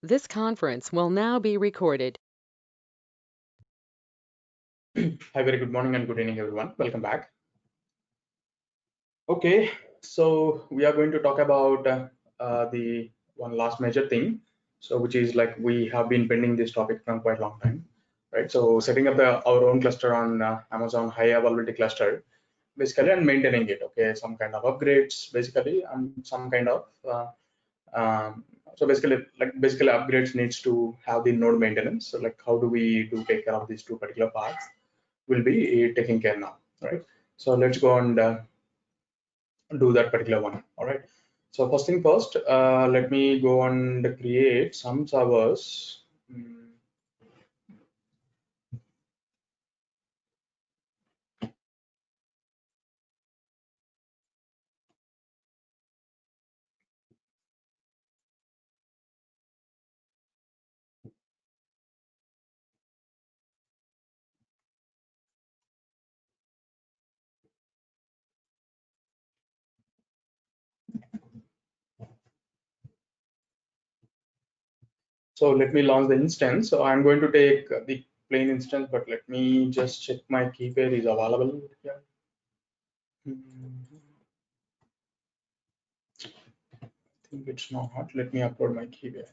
This conference will now be recorded. Hi, very good morning and good evening, everyone. Welcome back. Okay, so we are going to talk about the one last major thing. So, which is like we have been pending this topic from quite a long time, right? So, setting up our own cluster on Amazon high availability cluster, basically, and maintaining it. Okay, some kind of upgrades, basically, and some kind of so basically upgrades needs to have the node maintenance. So, like, how do we take care of these two particular parts? Will be taking care now, right? So let's go and do that particular one. All right, so first thing first, let me go and create some servers. So let me launch the instance. So I'm going to take the plain instance, but let me just check my key pair is available here. I think it's not. Let me upload my key pair.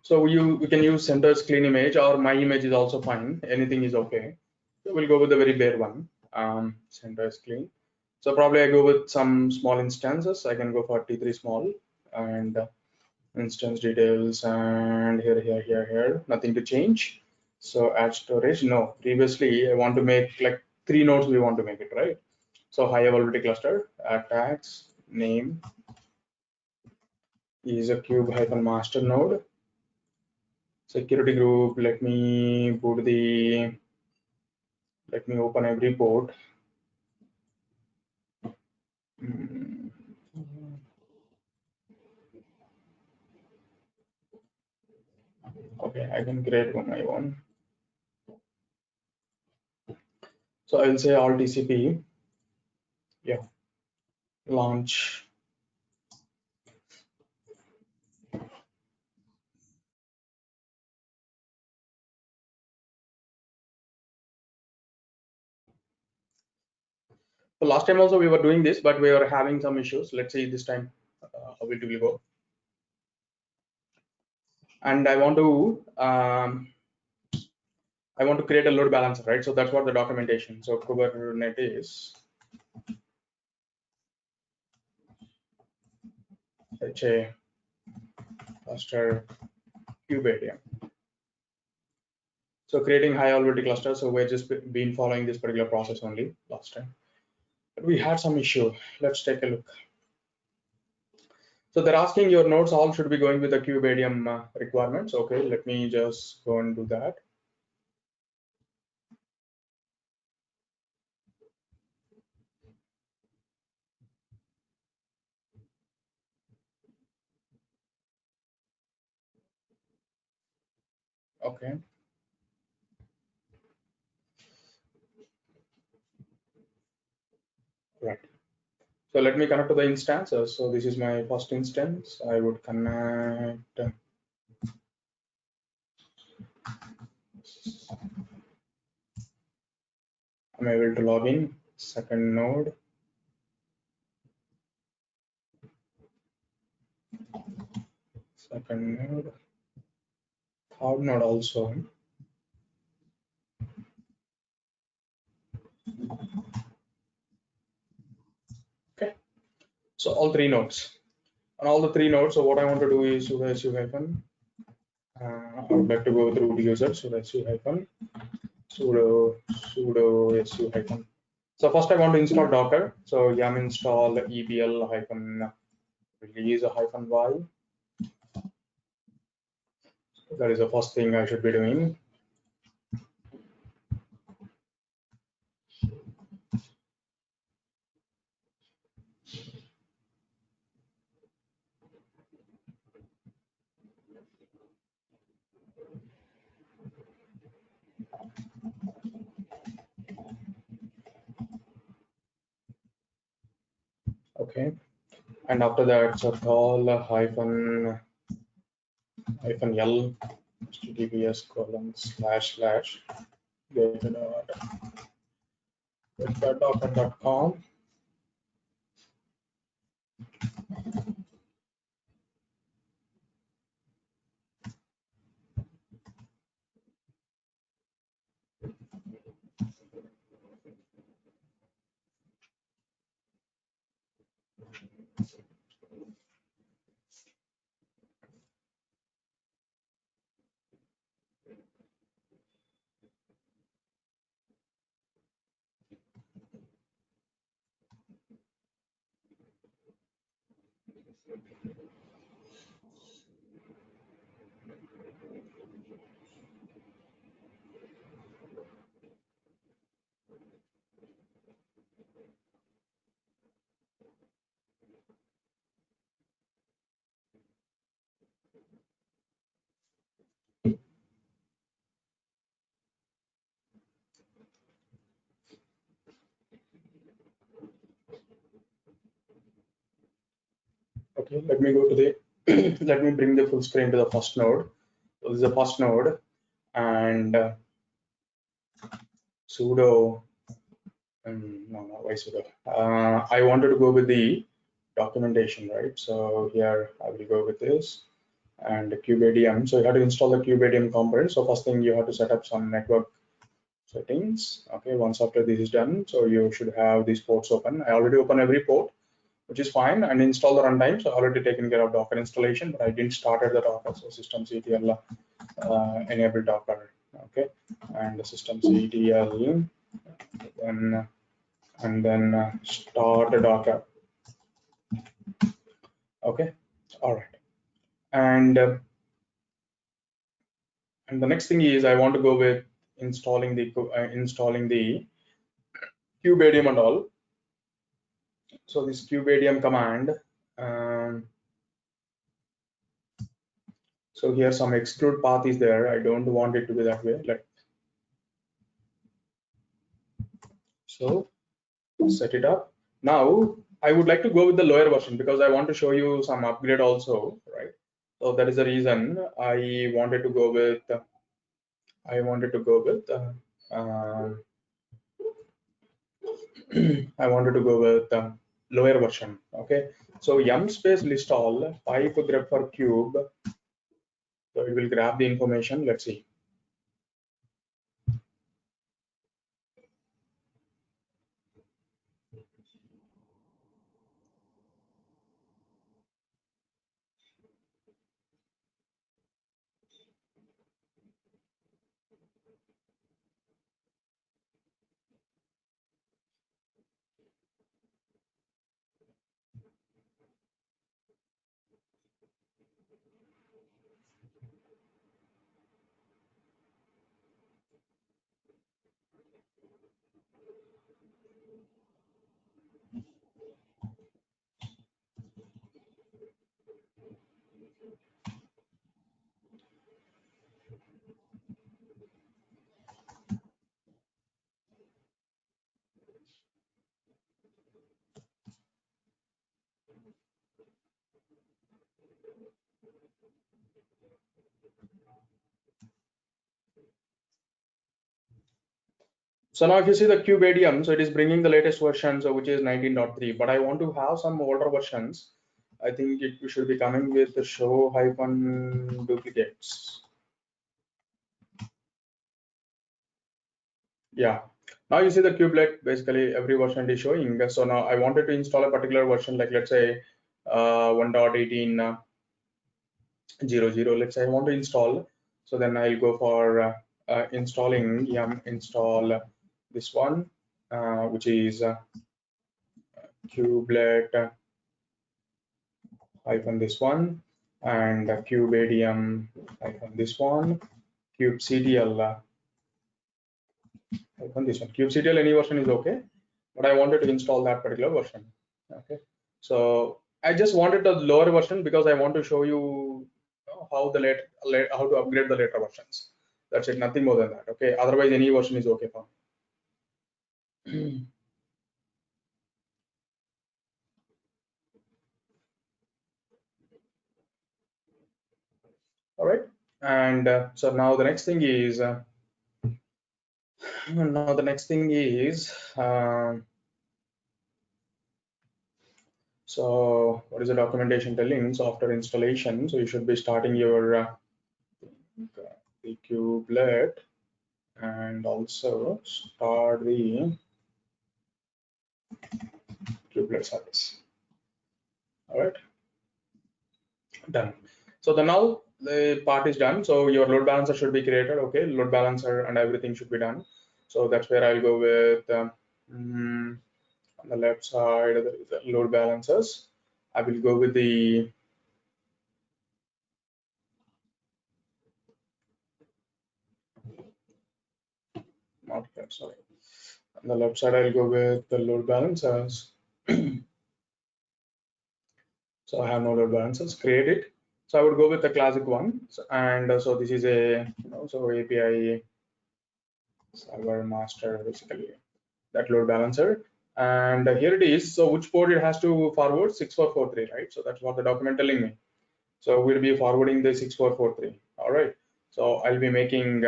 So we can use center's clean image, or my image is also fine. Anything is okay. So we'll go with the very bare one. Center's clean. So probably I go with some small instances. I can go for T3 small and instance details, and here. Nothing to change. So add storage. No, previously I want to make like 3 nodes. We want to make it, right? So high availability cluster. Add tags. Name is a cube hyphen master node. Security group, let me open every port. Okay, I can create one my own. So I'll say all TCP, yeah, launch. So last time also we were doing this, but we were having some issues. Let's see this time how it will go. And I want to create a load balancer, right? So that's what the documentation. So Kubernetes HA cluster Kubernetes. So creating high availability cluster. So we're just been following this particular process only last time. But we had some issue. Let's take a look. So they're asking your nodes all should be going with the Kubernetes requirements. Okay, let me just go and do that. Okay. Right. So let me connect to the instances. So this is my first instance. I would connect. I'm able to log in. Second node. Second node. Third node also. Okay. So all 3 nodes. On all the 3 nodes. So what I want to do is sudo su hyphen. I would like to go through the user. Sudo su hyphen. Sudo su hyphen. So first I want to install Docker. So yum install ebl hyphen release hyphen y. That is the first thing I should be doing. Okay, and after that, so call hyphen L https:// get.com. Okay, let me go to the let me bring the full screen to the first node. So this is the first node, and sudo no, why sudo? I wanted to go with the documentation, right? So here I will go with this and kubeadm. So you have to install the kubeadm component. So first thing you have to set up some network settings. Okay, once after this is done, so you should have these ports open. I already open every port, which is fine, and install the runtime. So I already taken care of Docker installation, but I didn't started the Docker. So systemctl enable Docker. Okay, and the systemctl then and then start the Docker. Okay, all right, and the next thing is I want to go with installing the kubeadm and all. So this kubeadm command. So here some exclude path is there. I don't want it to be that way. So set it up. Now I would like to go with the lower version because I want to show you some upgrade also, right? So that is the reason I wanted to go with I wanted to go with lower version. Okay, so yum space list all pipe grep for cube. So it will grab the information. Let's see. So now if you see the kubeadm, so it is bringing the latest version, so which is 19.3, but I want to have some older versions. I think it should be coming with the show hyphen duplicates. Yeah. Now you see the kubelet, basically every version is showing. So now I wanted to install a particular version, like let's say 1.18.00. Let's say I want to install. So then I'll go for installing yum install this one, which is kubelet hyphen this one, and kubeadm hyphen this one, kubectl hyphen this one. Kubectl any version is okay, but I wanted to install that particular version. Okay, so I just wanted the lower version because I want to show you how how to upgrade the later versions. That's it, nothing more than that. Okay, otherwise any version is okay for me. All right. And so now the next thing is so what is the documentation telling? So after installation, so you should be starting your the kubelet and also start the kubelet service. All right, done. So the now the part is done. So your load balancer should be created. Okay, load balancer and everything should be done. So that's where I'll go with on the left side there is the load balancers. I will go with the not here, sorry. On the left side, I'll go with the load balancers. So I have no load balancers, create it. So I would go with the classic one. So, and so this is a, so API server master, basically that load balancer. And here it is. So which port it has to forward? 6443, right? So that's what the document telling me. So we'll be forwarding the 6443. All right. So I'll be making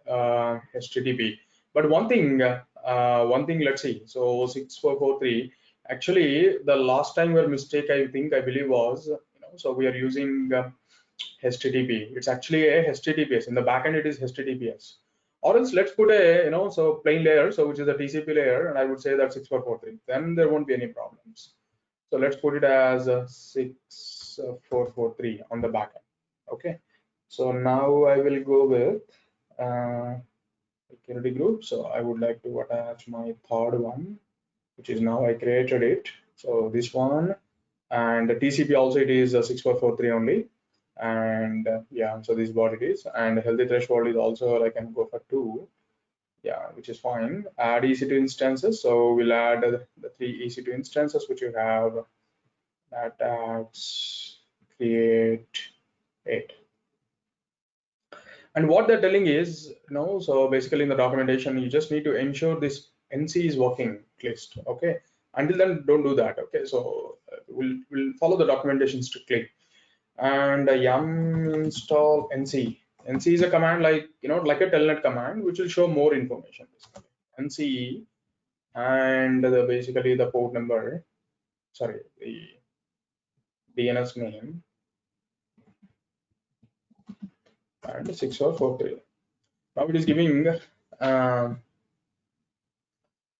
HTTP. But one thing, let's see. So 6443. Actually, the last time where mistake I believe was, so we are using HTTP. It's actually a HTTPS. In the backend, it is HTTPS. Or else let's put a, so plain layer, so which is a TCP layer, and I would say that 6443. Then there won't be any problems. So let's put it as 6443 on the backend. Okay. So now I will go with security group. So I would like to attach my third one, which is now I created it. So this one and the TCP also it is 6443 only. And yeah, so this is what it is. And healthy threshold is also I can go for 2. Yeah, which is fine. Add EC2 instances. So we'll add the 3 EC2 instances which you have. That adds create 8. And what they're telling is, so basically in the documentation, you just need to ensure this NC is working list. Okay. Until then, don't do that. Okay. So we'll follow the documentation strictly. And yum install NC. NC is a command like like a telnet command, which will show more information. Basically. NC and basically the port number. Sorry, the DNS name and 6443. Now it is giving the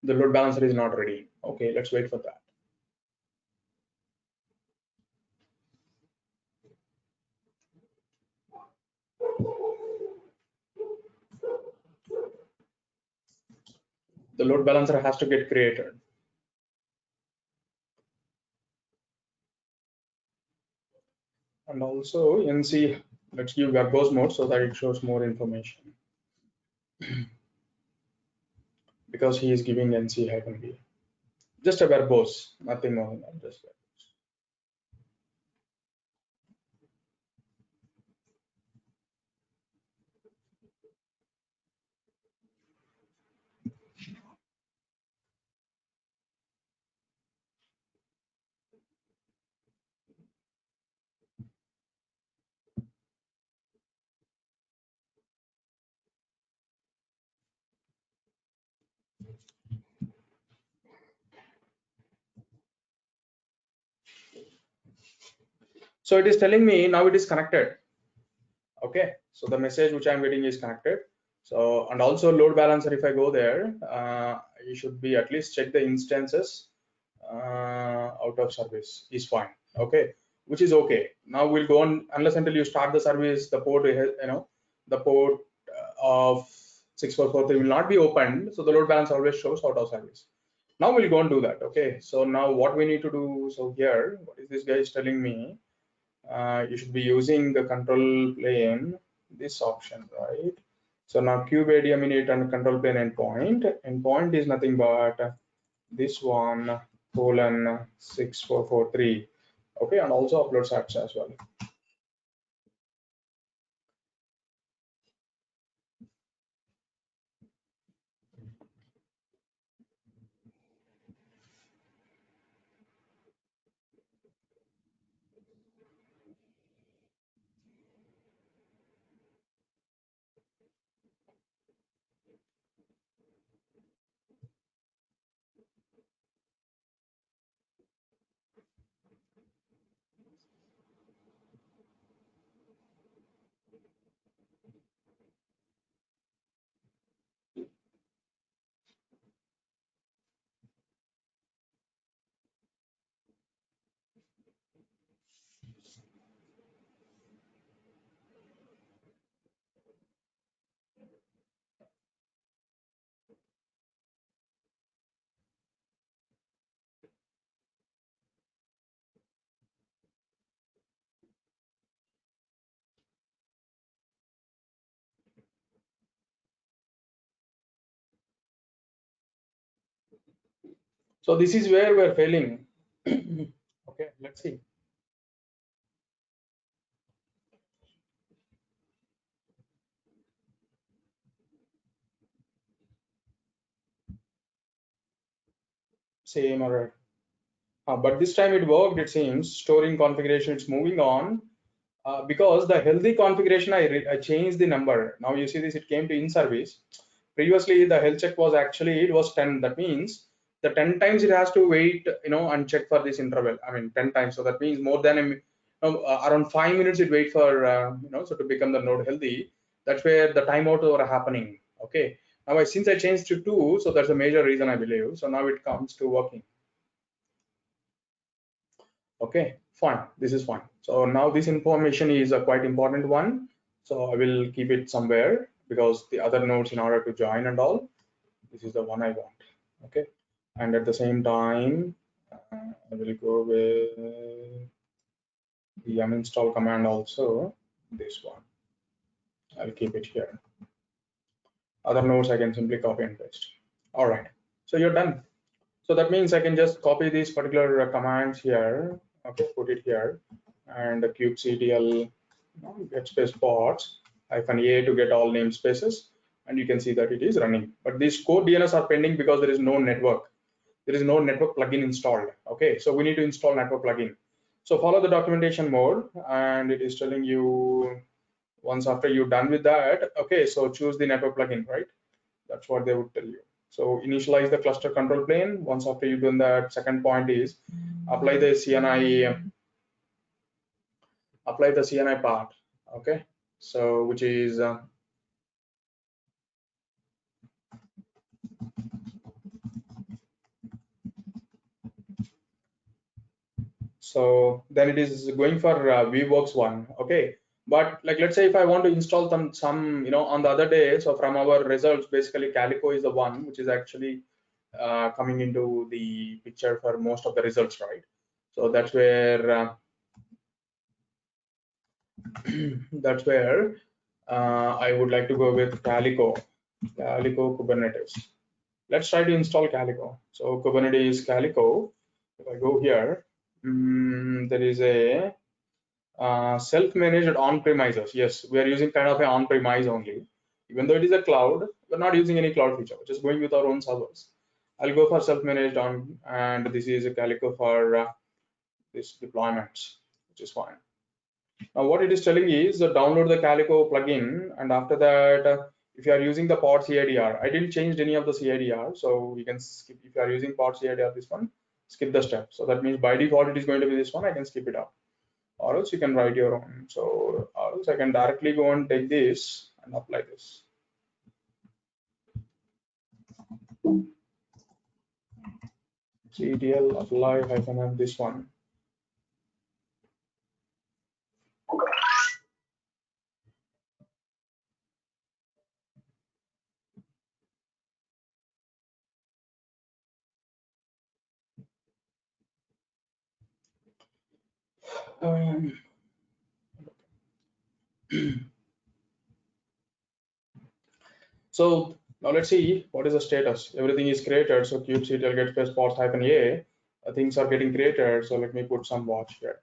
load balancer is not ready. Okay, let's wait for that. The load balancer has to get created. And also NC, let's give verbose mode so that it shows more information. Because he is giving NC-B. Just a verbose, nothing more than that. Just verbose. So it is telling me now it is connected. Okay, so the message which I'm getting is connected. So and also load balancer, if I go there, you should be at least check the instances out of service is fine. Okay, which is okay. Now we'll go on unless until you start the service, the port the port of 6443 will not be opened. So the load balance always shows out of service. Now we'll go and do that. Okay, so now what we need to do, so here what is this guy is telling me, you should be using the control plane, this option, right? So now kube ADM init and control plane endpoint. Endpoint is nothing but this one colon 6443. Okay, and also upload stats as well. So this is where we're failing. Okay, let's see. Same error. But this time it worked, it seems. Storing configuration, it's moving on. Because the healthy configuration, I changed the number. Now you see this, it came to in service. Previously, the health check was actually, it was 10. That means the 10 times it has to wait, and check for this interval. I mean, 10 times. So that means more than around 5 minutes it wait for, so to become the node healthy. That's where the timeout are happening. Okay. Now, since I changed to 2, so that's a major reason I believe. So now it comes to working. Okay, fine. This is fine. So now this information is a quite important one. So I will keep it somewhere because the other nodes in order to join and all, this is the one I want. Okay. And at the same time, I will go with the uninstall command also, this one. I'll keep it here. Other nodes I can simply copy and paste. All right. So you're done. So that means I can just copy these particular commands here. Okay, put it here, and the kubectl get space pods -a to get all namespaces, and you can see that it is running. But these code DNS are pending because there is no network. There is no network plugin installed. Okay, so we need to install network plugin. So follow the documentation mode, and it is telling you once after you're done with that. Okay, so choose the network plugin, right? That's what they would tell you. So initialize the cluster control plane. Once after you've done that, second point is apply the CNI part. Okay, so which is so then it is going for vworks one. Okay, but like let's say if I want to install some on the other day, so from our results basically Calico is the one which is actually coming into the picture for most of the results, right? So that's where that's where I would like to go with Calico Kubernetes. Let's try to install Calico. So Kubernetes Calico. If I go here, there is a self-managed on-premises. Yes, we are using kind of an on-premise only. Even though it is a cloud, we're not using any cloud feature. We're just going with our own servers. I'll go for self-managed on, and this is a Calico for this deployments, which is fine. Now what it is telling is download the Calico plugin, and after that, if you are using the pod CIDR, I didn't change any of the CIDR, so you can skip. If you are using pod CIDR, this one, skip the step. So that means by default it is going to be this one. I can skip it out, or else you can write your own. So or else I can directly go and take this and apply this. CTL apply -m this one. Um, So now let's see what is the status. Everything is created. So kubectl get space pods -a. Things are getting created. So let me put some watch here.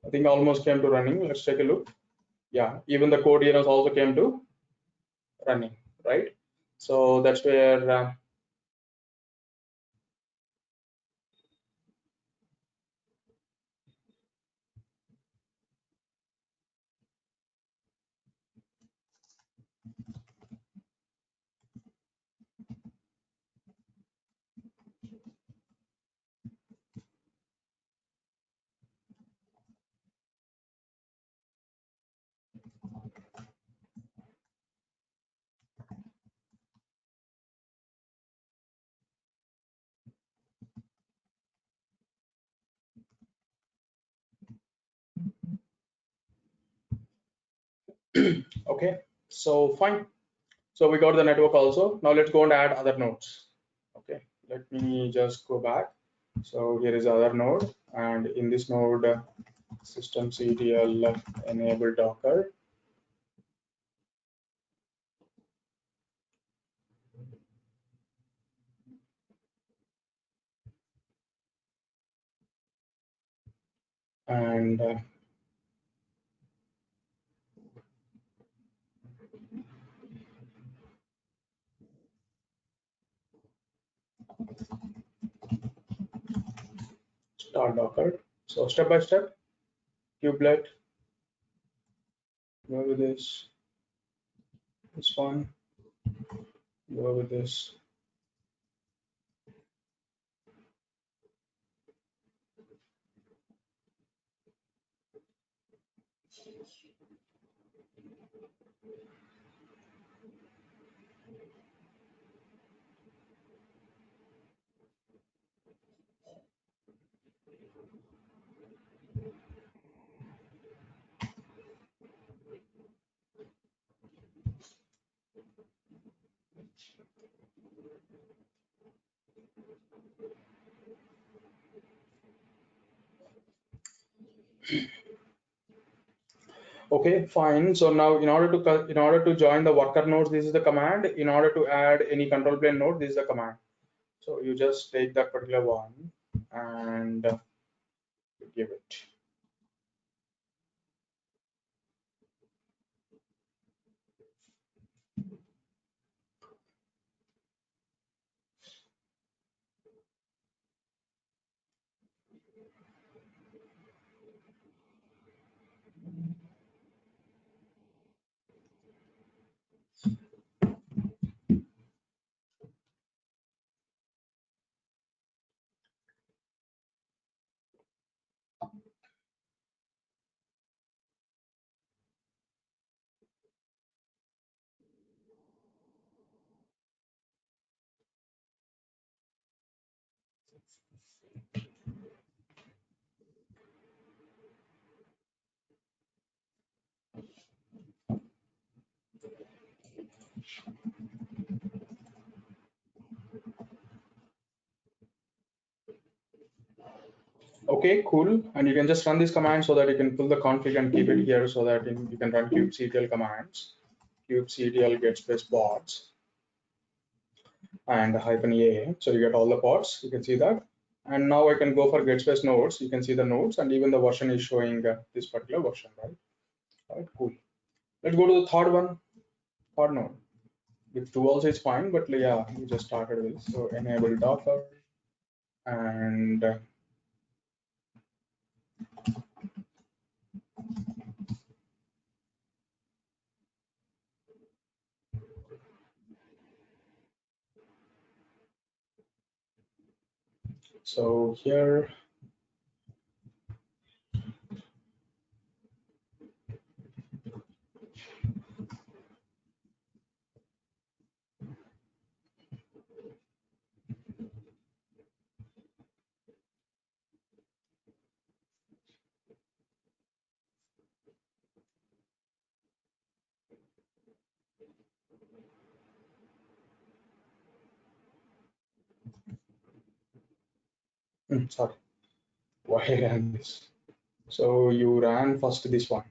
I think almost came to running. Let's take a look. Yeah, even the code DNS also came to running, right? So that's where Okay, so fine. So we got the network also. Now let's go and add other nodes. Okay, let me just go back. So here is other node, and in this node, systemctl enable Docker. And start Docker. So step by step, kubelet, go with this one, go with this. Okay, fine. So now in order to join the worker nodes, this is the command. In order to add any control plane node, this is the command. So you just take that particular one and give it. Okay, cool. And you can just run this command so that you can pull the config and keep it here so that you can run kubectl commands. Kubectl get space bots and -a. So you get all the pods. You can see that. And now I can go for get space nodes. You can see the nodes, and even the version is showing this particular version, right? All right, cool. Let's go to the third one, third node. With two also is fine, but yeah, we just started with. So enable Docker and so here. Sorry, why I ran this? So you ran first this one.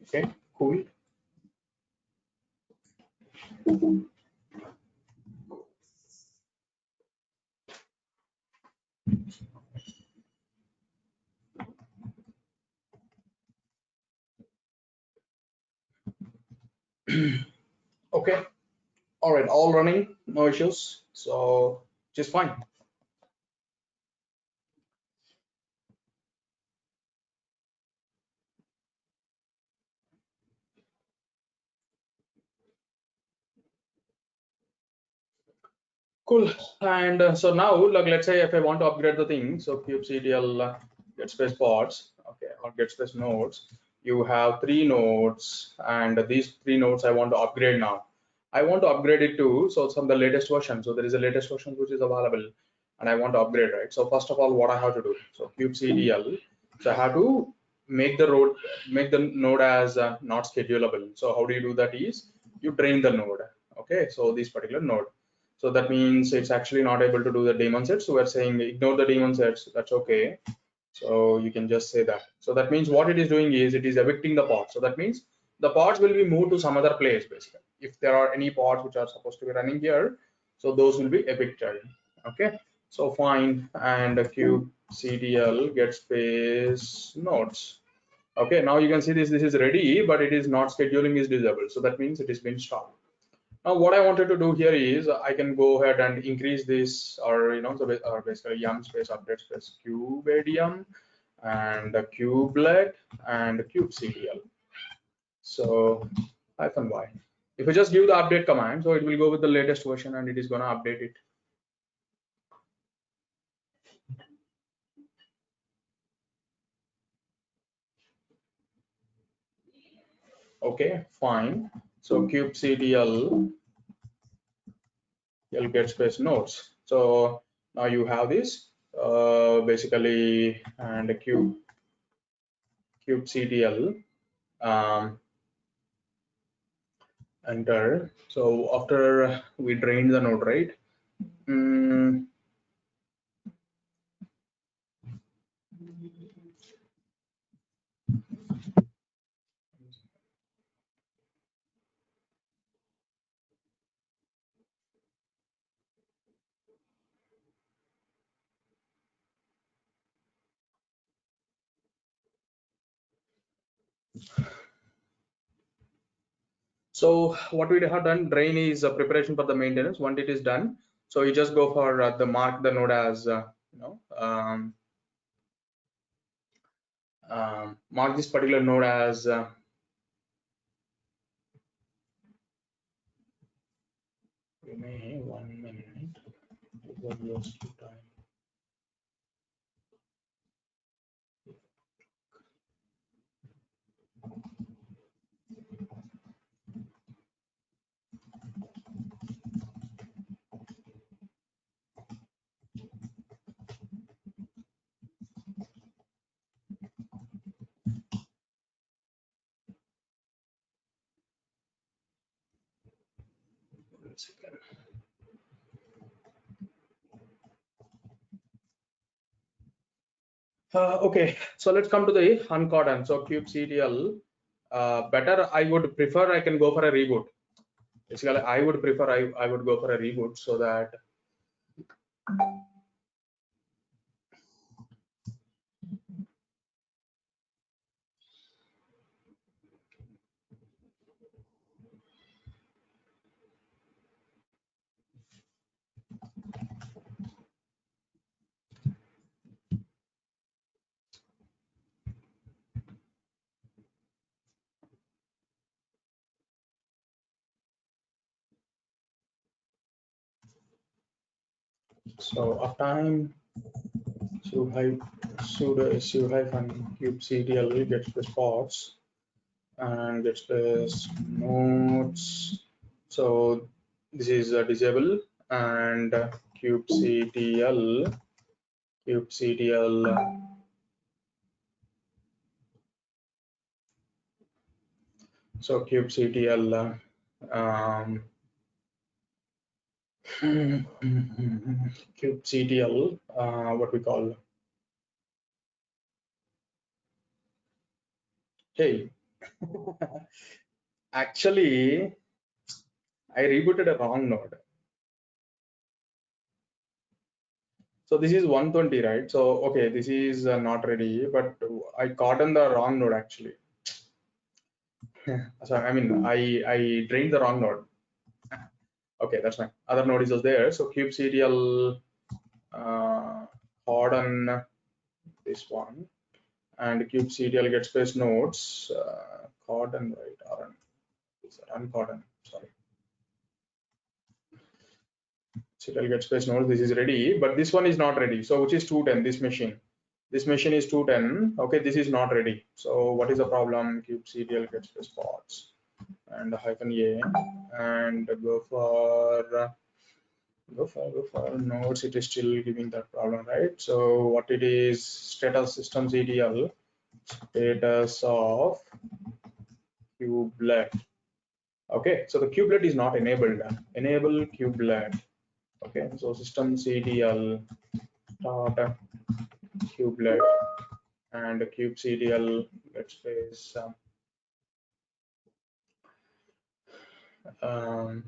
Okay, cool. Okay, all right, all running, no issues, so just fine. Cool. And so now, like, let's say if I want to upgrade the thing, so kubectl get space pods, okay, or get space nodes. You have 3 nodes, and these 3 nodes I want to upgrade now. I want to upgrade it to so some the latest version. So there is a latest version which is available, and I want to upgrade, right? So first of all, what I have to do? So kubectl. So I have to make the node as not schedulable. So how do you do that? Is you drain the node. Okay, so this particular node. So that means it's actually not able to do the daemon sets. So we're saying ignore the daemon sets. That's okay. So you can just say that. So that means what it is doing is it is evicting the pods. So that means the pods will be moved to some other place basically. If there are any pods which are supposed to be running here, so those will be evicted. Okay. So fine. And kubectl get space nodes. Okay. Now you can see this. This is ready, but it is not scheduling is disabled. So that means it has been stopped. Now, what I wanted to do here is I can go ahead and increase this, or so basically yum space update space kubedium and kubelet and kubectl. So -y. If I just give the update command, so it will go with the latest version and it is gonna update it. Okay, fine. So kubectl you'll get space nodes. So now you have this basically and kubectl enter. So after we drain the node, right? Mm, so what we have done, drain is a preparation for the maintenance. Once it is done, so you just go for the mark the node as mark this particular node as give me 1 minute. Time. One second. Okay, so let's come to the uncordon. So kubectl better. I would prefer I can go for a reboot. Basically, I would prefer I would go for a reboot so that so uptime sudo su hyphen kubectl gets the spots and gets the nodes. So this is disable and kubectl so kubectl kubectl what we call hey actually I rebooted a wrong node. So this is 120, right? So okay, this is not ready, but I got on the wrong node actually. Sorry, I mean I drained the wrong node. Okay, that's fine. Other node is just there. So kubectl harden this one, and kubectl get space nodes harden, right, or uncharden, sorry. Ctl get space nodes, this is ready, but this one is not ready. So which is 210, this machine is 210. Okay, this is not ready. So what is the problem? Kubectl get space pods and -a, and go for nodes. It is still giving that problem, right? So what it is, status systems EDL, status of kubelet. Okay, so the kubelet is not enabled. Enable kubelet. Okay, so system CDL start kubelet and kubectl let's space um,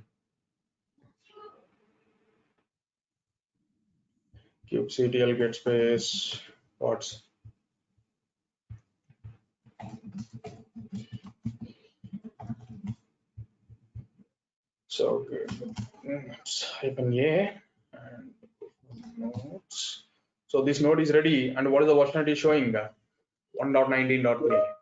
kubectl get space pods. So -a and nodes. So this node is ready, and what is the version it is showing? 1.19.3.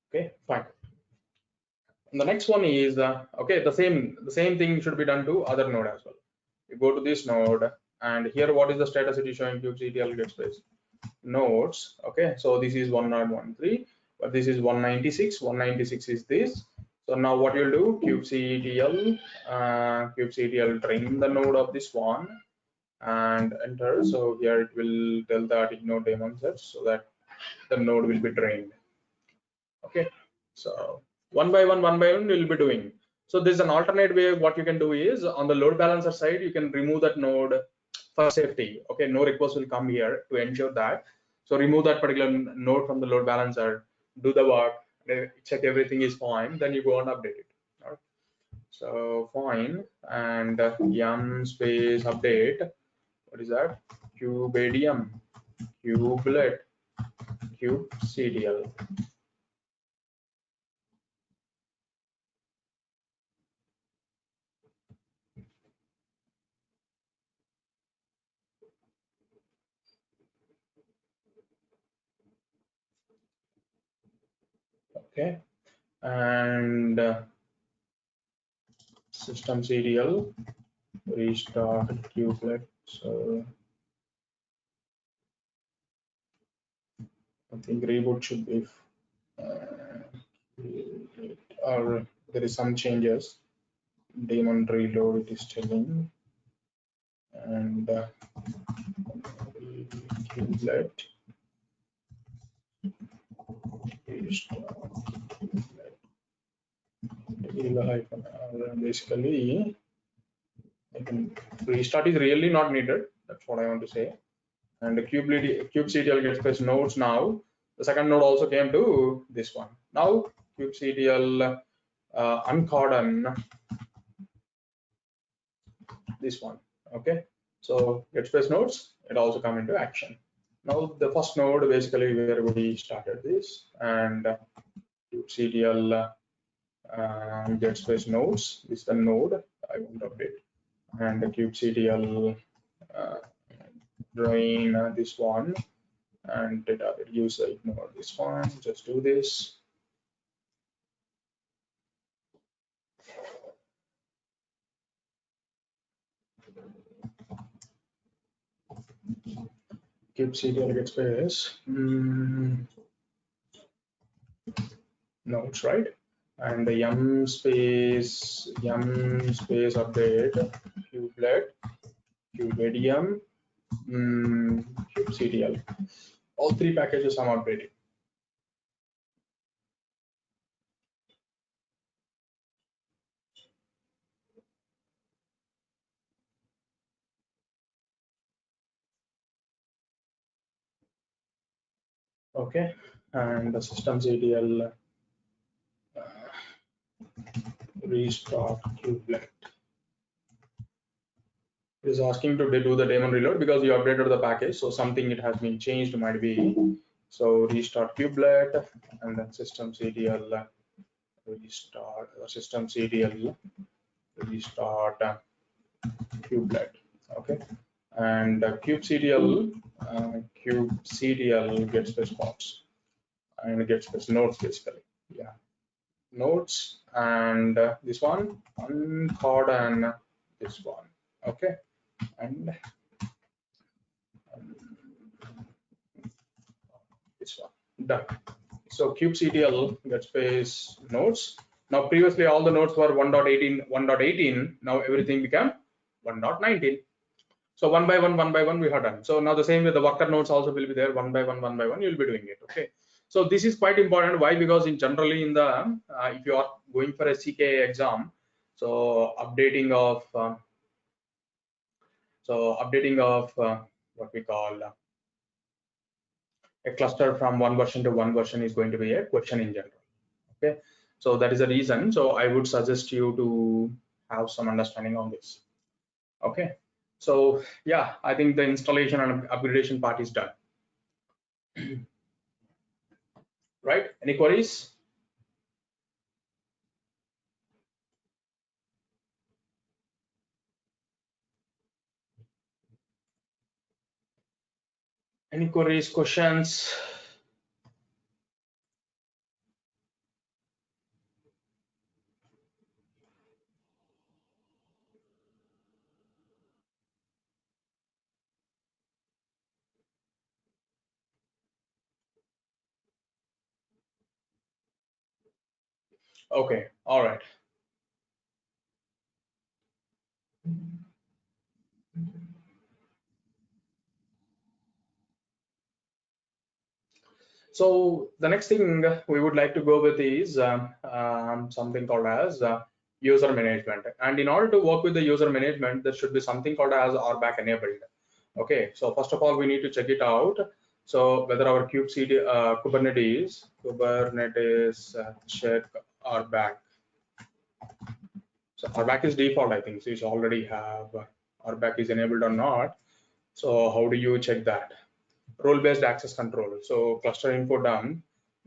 Okay, fine. And the next one is okay. The same thing should be done to other node as well. You go to this node, and here what is the status it is showing? kubectl get space nodes. Okay, so this is 1.13, but this is 196. 196 is this. So now what you'll do, kubectl drain the node of this one and enter. So here it will tell that ignore daemon sets, so that the node will be drained. Okay, so one by one we'll be doing. So there's an alternate way. What you can do is, on the load balancer side, you can remove that node for safety. Okay, no request will come here to ensure that. So remove that particular node from the load balancer, do the work, check everything is fine, then you go and update it. All right. So fine, and yum space update. What is that? Kubedium, kubelet, kubectl. Okay, and system serial restart kubelet. So I think reboot should be or there is some changes. Daemon reload it is telling, and kubelet restart kubelet. Basically, I can restart is really not needed. That's what I want to say. And the kubectl gets space nodes now. The second node also came to this one. Now kubectl uncordon this one. Okay, so get space nodes, it also come into action. Now the first node, basically where we started this, and kubectl get space nodes. This is the node I want to update, and the kubectl drain this one, and data reduce, ignore this one. Just do this. Kubectl get space nodes, right? And the yum space update kubelet kubedium kubectl. All three packages I'm updating. Okay, and the systemctl restart kubelet. It is asking to do the daemon reload because you updated the package, so something it has been changed might be. So restart kubelet and then systemctl restart systemctl restart kubelet. Okay, and kubectl gets response and gets this nodes basically. Yeah, nodes and this one uncod and this one. Okay, and this one done. So kubectl gets space nodes. Now previously all the nodes were 1.18. Now everything became 1.19. So one by one we have done. So now the same way the worker nodes also will be there one by one. You'll be doing it. Okay. So this is quite important. Why? Because in generally in the if you are going for a CK exam, so updating of what we call a cluster from one version to one version is going to be a question in general. Okay, so that is the reason. So I would suggest you to have some understanding on this. Okay, so yeah, I think the installation and upgradation part is done. Right, any queries? Any queries, questions? Okay, all right. So the next thing we would like to go with is something called as user management. And in order to work with the user management, there should be something called as RBAC enabled. Okay, so first of all, we need to check it out. So whether our Kubernetes check RBAC. So RBAC is default, I think. So you already have RBAC is enabled or not. So how do you check that? Role-based access control. So cluster info done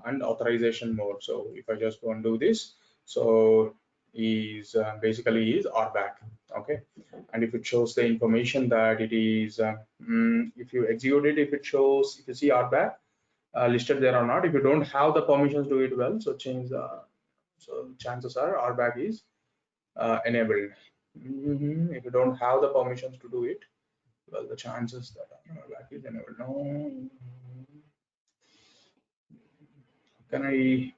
and authorization mode. So if I just go and do this, so is basically is RBAC. Okay, and if it shows the information that it is, if you execute it, if it shows, if you see RBAC listed there or not. If you don't have the permissions, do it well. So change the. So chances are RBAC is enabled. If you don't have the permissions to do it, well, the chances that RBAC is enabled. No. Can I?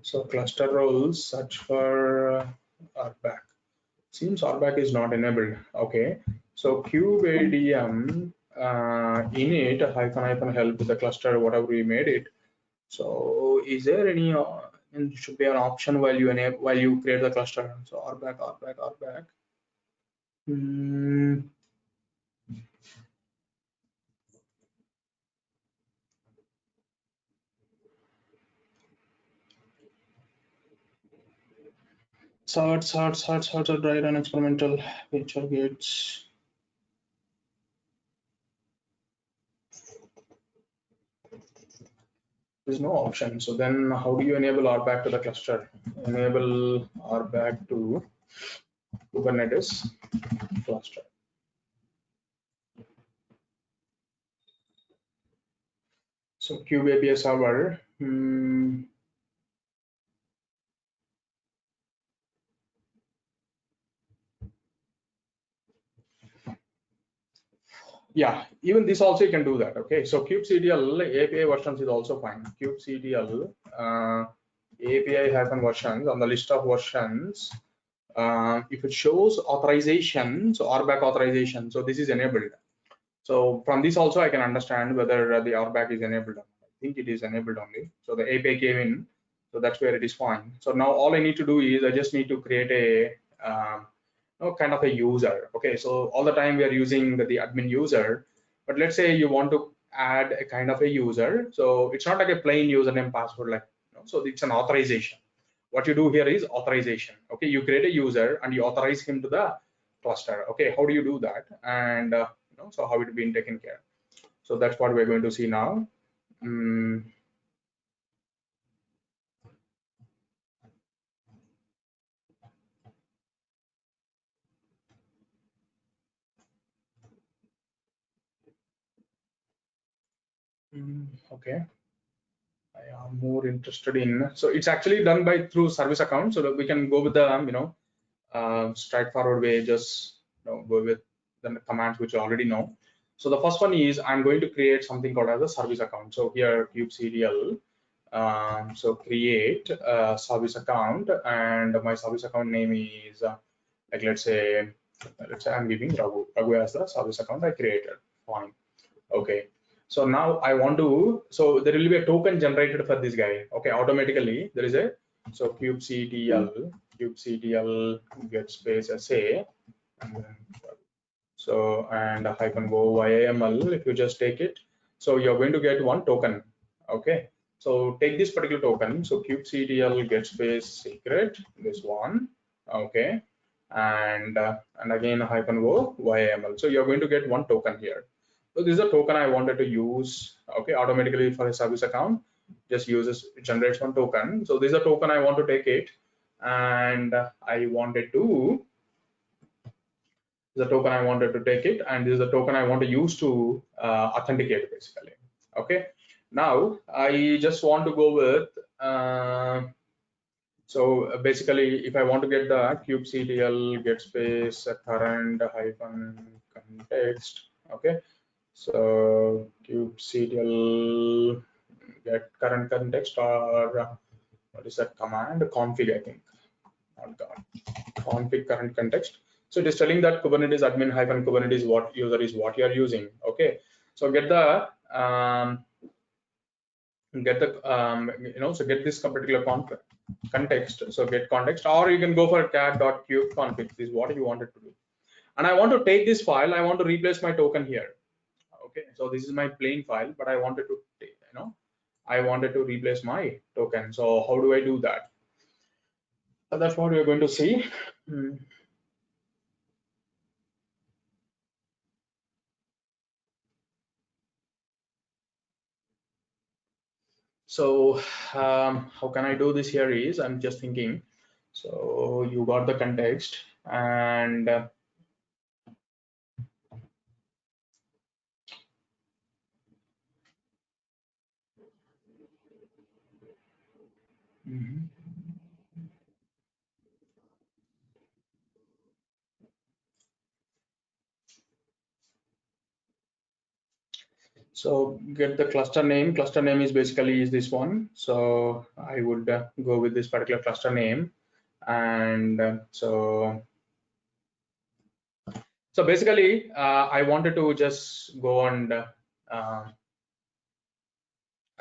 So cluster roles search for RBAC. Seems RBAC is not enabled. Okay. So kubeadm init -- help with the cluster whatever we made it. So is there any? It should be an option while you create the cluster. So RBAC. Hmm. Search, right, and experimental feature gates. There's no option. So then how do you enable RBAC to the cluster? Enable RBAC to Kubernetes cluster. So Kube API server. Yeah, even this also you can do that. Okay, so kubectl API versions is also fine. Kubectl API versions on the list of versions. If it shows authorization, so RBAC authorization, so this is enabled. So from this also I can understand whether the RBAC is enabled. I think it is enabled only. So the API came in, so that's where it is fine. So now all I need to do is I just need to create a kind of a user. Okay, so all the time we are using the admin user, but let's say you want to add a kind of a user. So it's not like a plain username password, like, so it's an authorization. What you do here is authorization. Okay, you create a user and you authorize him to the cluster. Okay, how do you do that? And so how it been taken care. So that's what we're going to see now. Okay, I am more interested in, so it's actually done by through service account, so that we can go with the straightforward way, just go with the commands which you already know. So the first one is I'm going to create something called as a service account. So here kubectl, so create a service account, and my service account name is like let's say I'm giving Raghu as the service account I created. Fine. Okay. So now I want to, so there will be a token generated for this guy. Okay, automatically there is a, so kubectl get space SA, and then, so and a hyphen go YAML. If you just take it, so you're going to get one token. Okay, so take this particular token. So kubectl get space secret, this one. Okay, and again hyphen go YAML. So you're going to get one token here. So this is a token I wanted to use. Okay, automatically for a service account, just uses generates one token. So this is a token I want to take it, and I wanted to, the token I wanted to take it, and this is the token I want to use to authenticate basically. Okay, now I just want to go with so basically if I want to get the kubectl get space current hyphen context. Okay, so kubectl get current context, or what is that command, config, I think, not God, config current context. So it is telling that Kubernetes admin hyphen Kubernetes what user is what you are using. Okay, so get the so get this particular context. So get context, or you can go for cat.kubeconfig. This is what you wanted to do. And I want to take this file. I want to replace my token here. Okay, so this is my plain file, but I wanted to take, I wanted to replace my token. So how do I do that? So that's what we're going to see. So how can I do this here is, I'm just thinking, so you got the context, and so get the cluster name. Cluster name is basically is this one. So I would go with this particular cluster name, and so basically I wanted to just go and I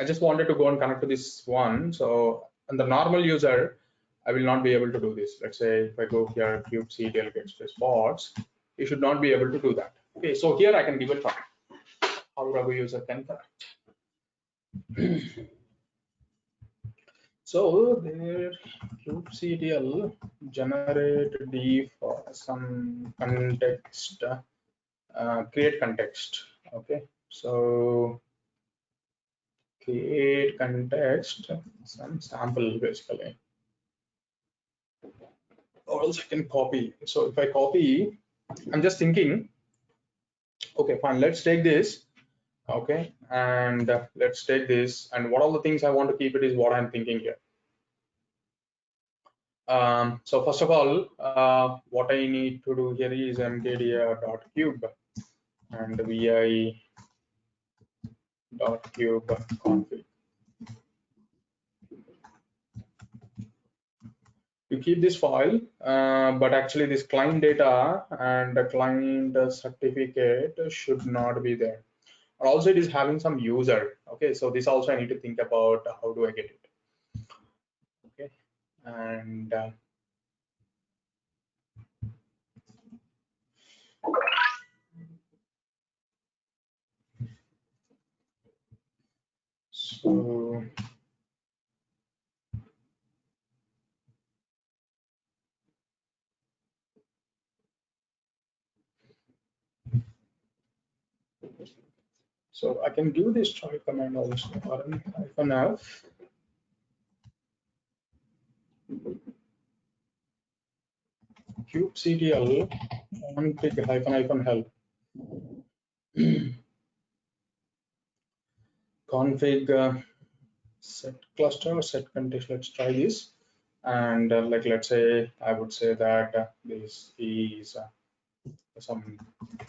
just wanted to go and connect to this one. So on the normal user, I will not be able to do this. Let's say if I go here, kubectl get space bots, you should not be able to do that. Okay, so here I can give a try. How Raghu user can connect. So there kubectl generate d for some context, create context. Okay, so create context, some sample basically, or else I can copy. So if I copy, I'm just thinking, okay, fine, let's take this. Okay, and let's take this, and what all the things I want to keep it is what I'm thinking here. So first of all, what I need to do here is mkdir.cube and vi.cube config. You keep this file, but actually this client data and the client certificate should not be there. Or also it is having some user. Okay, so this also I need to think about how do I get it. Okay, and So I can give this try command also, rm-f kubectl config -help config set cluster set context. Let's try this. And like, let's say I would say that this is some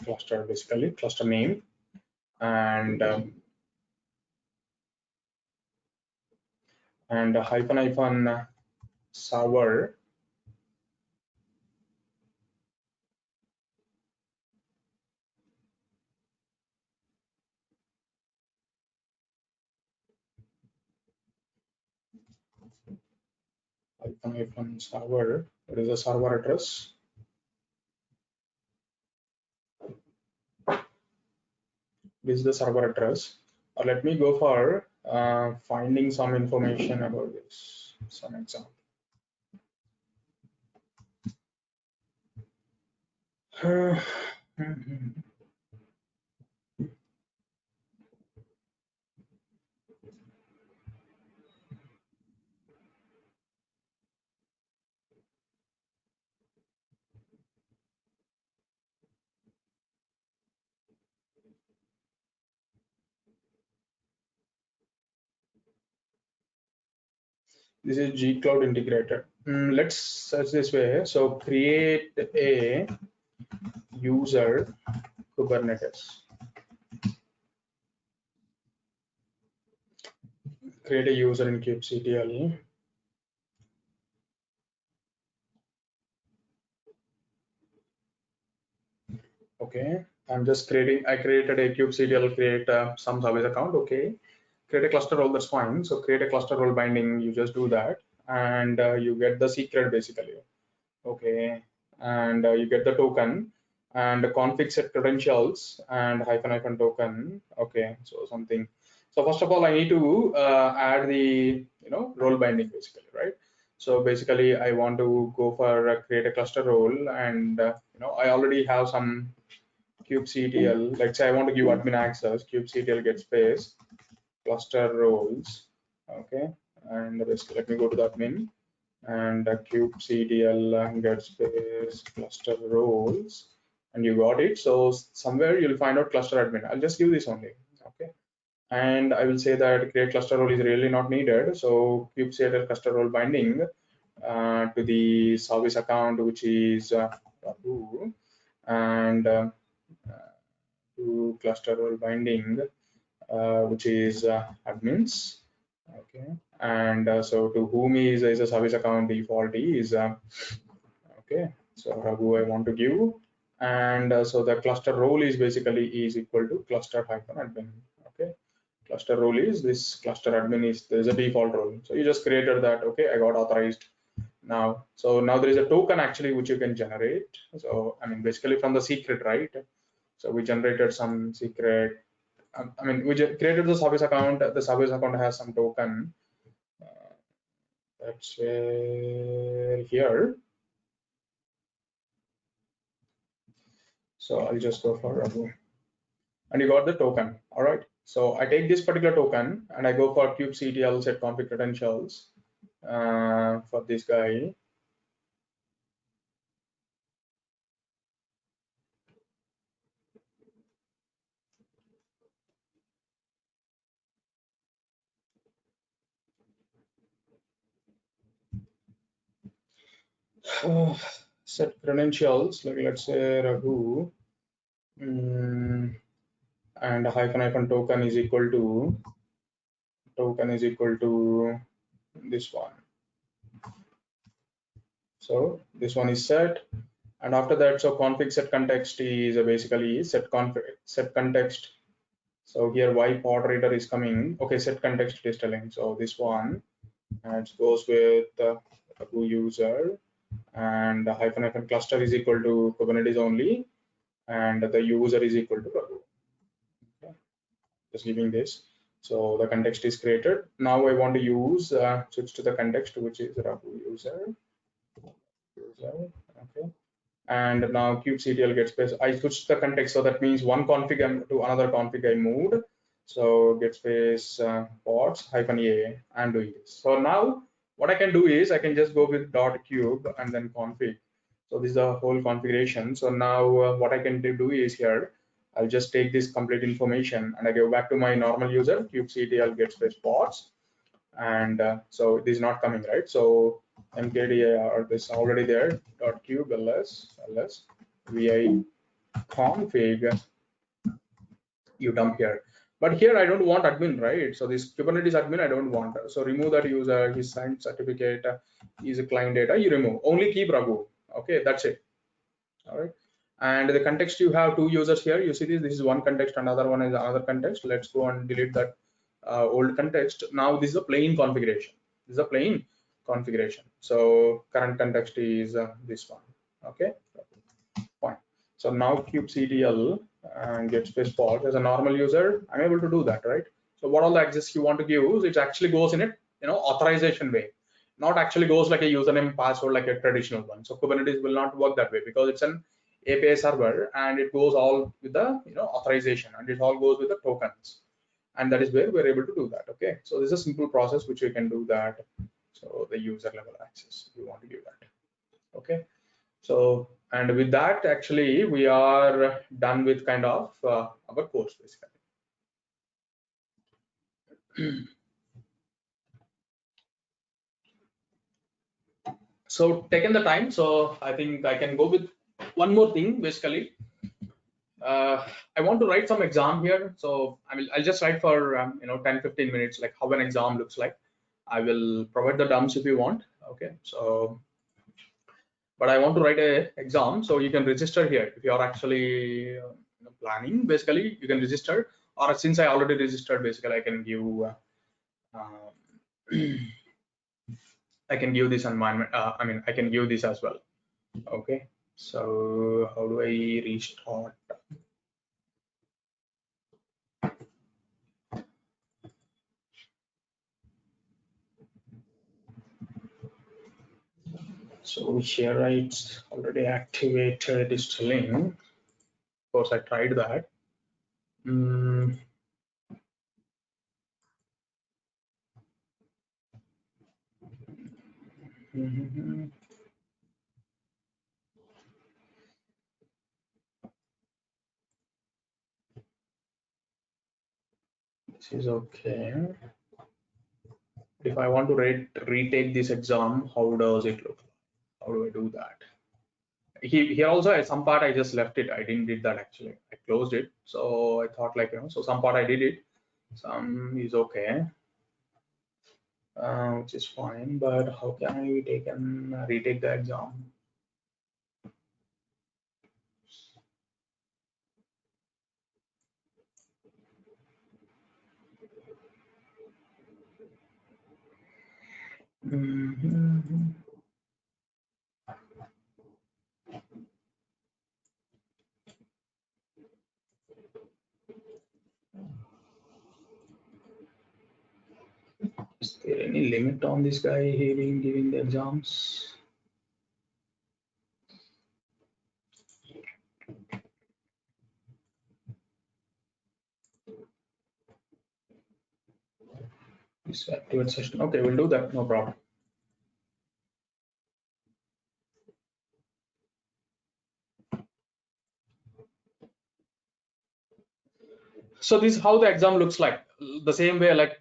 cluster, basically cluster name, and hyphen server hyphen server. What is the server address? This is the server address. Let me go for finding some information about this, some example. This is G Cloud integrated. Let's search this way. So create a user Kubernetes. Create a user in kubectl. Okay, I'm just creating. I created a kubectl. Create some service account. Okay, create a cluster role. That's fine. So create a cluster role binding. You just do that, and you get the secret basically. Okay, and you get the token and the config set credentials and hyphen token. Okay, so something. So first of all, I need to add the role binding basically, right? So basically, I want to go for create a cluster role, and I already have some kubectl. Let's say I want to give admin access. Kubectl get space cluster roles. Okay, and basically let me go to the admin and kubectl get space cluster roles, and you got it. So somewhere you'll find out cluster admin. I'll just give this only. Okay, and I will say that create cluster role is really not needed. So kubectl cluster role binding to the service account, which is Rahu, and to cluster role binding, which is admins. Okay, and so to whom is a service account default is okay. So Raghu I want to give, and so the cluster role is basically is equal to cluster hyphen admin. Okay, cluster role is this cluster admin is there is a default role. So you just created that. Okay, I got authorized now. So now there is a token actually which you can generate. So I mean basically from the secret, right? So we generated some secret. I mean we created the service account. The service account has some token. That's where here. So I'll just go for Raghu. And you got the token. All right. So I take this particular token and I go for kubectl set config credentials for this guy. Set credentials, like let's say Raghu, and hyphen token is equal to this one. So this one is set, and after that, so config set context is basically set context. So here why pod reader is coming. Okay, set context it is telling. So this one, and it goes with Raghu user, and the hyphen cluster is equal to Kubernetes only, and the user is equal to Raghu. Okay, just leaving this. So the context is created. Now I want to use switch to the context, which is user. Okay. And now kubectl get space. I switched the context, so that means one config to another config I moved. So get space pods -a and doing this. So now what I can do is I can just go with .cube and then config. So this is the whole configuration. So now what I can do is here, I'll just take this complete information and I go back to my normal user kubectl get space pods, and so it is not coming, right? So mkdir this already there .cube ls vi config you dump here, but here I don't want admin, right? So this Kubernetes admin I don't want, so remove that user, his signed certificate, his client data you remove, only keep Raghu. Okay, that's it. All right. And the context, you have two users here, you see this is one context, another one is another context. Let's go and delete that old context. Now this is a plain configuration, this is a plain configuration. So current context is this one. Okay, fine. So now kubectl and get space pod, as a normal user I'm able to do that, right? So what all the access you want to give, it actually goes in it, authorization way, not actually goes like a username password like a traditional one. So Kubernetes will not work that way because it's an API server, and it goes all with the authorization, and it all goes with the tokens, and that is where we're able to do that. Okay, so this is a simple process which we can do that. So the user level access, you want to give that. Okay, so and with that actually we are done with kind of our course basically. So taking the time, so I think I can go with one more thing basically. I want to write some exam here, so I'll just write for 10-15 minutes like how an exam looks like. I will provide the dumps if you want. Okay, so but I want to write a exam, so you can register here if you are actually planning. Basically you can register, or since I already registered, basically I can give I can give this environment, I can give this as well. Okay, so how do I restart? So here it's already activated, it's telling. Of course I tried that. This is okay. If I want to retake this exam, how does it look? How do I do that? Here also at some part I just left it. I didn't did that actually. I closed it. So I thought like, so some part I did it. Some is okay, which is fine. But how can I retake the exam? Is there any limit on this guy giving the exams? This activate session. Okay, we'll do that. No problem. So this is how the exam looks like. The same way, like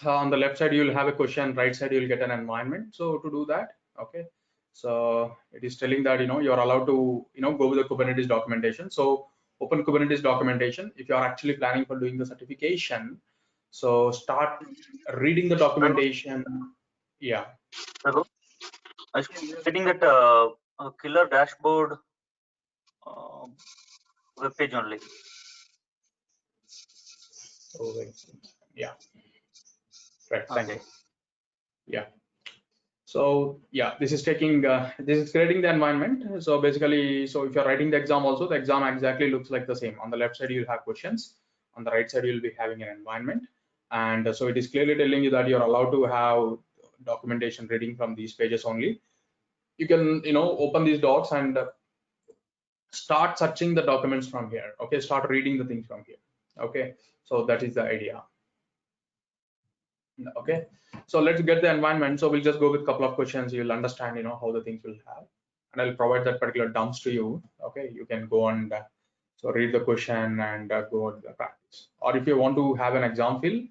on the left side you'll have a question, right side you'll get an environment. So to do that, okay, so it is telling that you're allowed to go with the Kubernetes documentation. So open Kubernetes documentation if you are actually planning for doing the certification. So start reading the documentation. Yeah. I was getting that killer dashboard web page only. Oh, yeah. Right. Thank you. Yeah. So yeah, this is taking this is creating the environment. So basically, so if you're writing the exam also, the exam exactly looks like the same. On the left side you'll have questions, on the right side you'll be having an environment, And so it is clearly telling you that you're allowed to have documentation reading from these pages only. You can, open these docs and start searching the documents from here. Okay, start reading the things from here. Okay, so that is the idea. Okay, so let's get the environment. So we'll just go with a couple of questions. You'll understand, how the things will have, and I'll provide that particular dumps to you. Okay, you can go and so read the question and go on the practice. Or if you want to have an exam feel,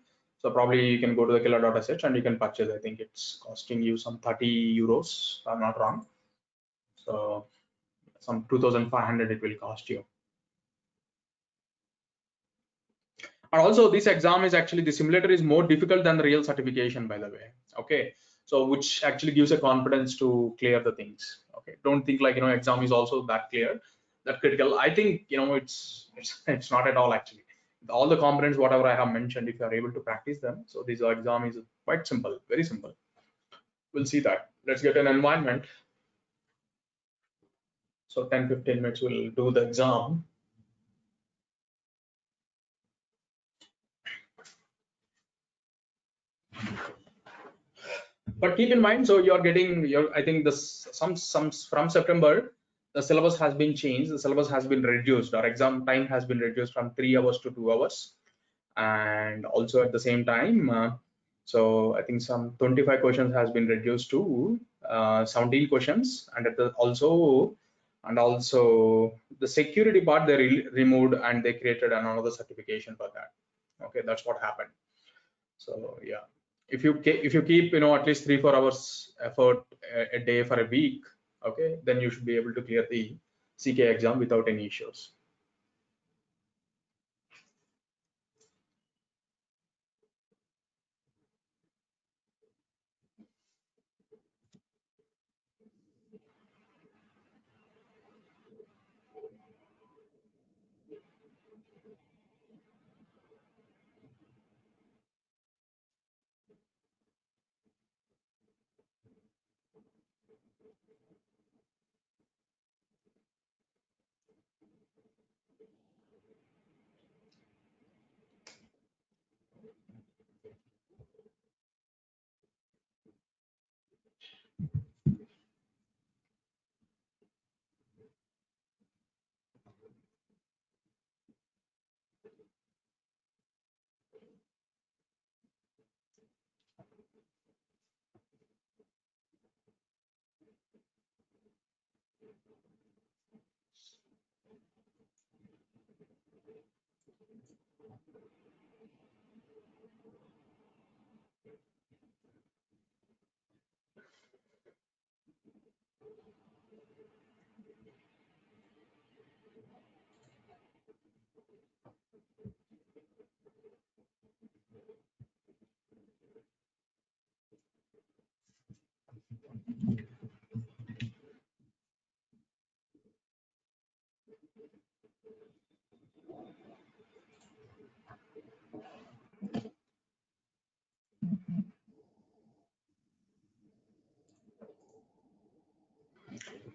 so probably you can go to the killer datasets and you can purchase. I think it's costing you some 30 euros, if I'm not wrong. So some 2,500 it will cost you. And also this exam is actually, the simulator is more difficult than the real certification, by the way. Okay, so which actually gives a confidence to clear the things. Okay, don't think like, exam is also that clear, that critical. I think, it's not at all actually. All the components, whatever I have mentioned, if you are able to practice them, so this exam is quite simple, very simple. We'll see that. Let's get an environment. So 10-15 minutes we'll do the exam. But keep in mind, so you're getting your, I think this some from September, the syllabus has been changed, the syllabus has been reduced, our exam time has been reduced from 3 hours to 2 hours. And also at the same time, so I think some 25 questions has been reduced to 17 questions. And also the security part they removed, and they created another certification for that. Okay, that's what happened. So yeah, if you keep, at least 3-4 hours effort a day for a week, okay, then you should be able to clear the CK exam without any issues.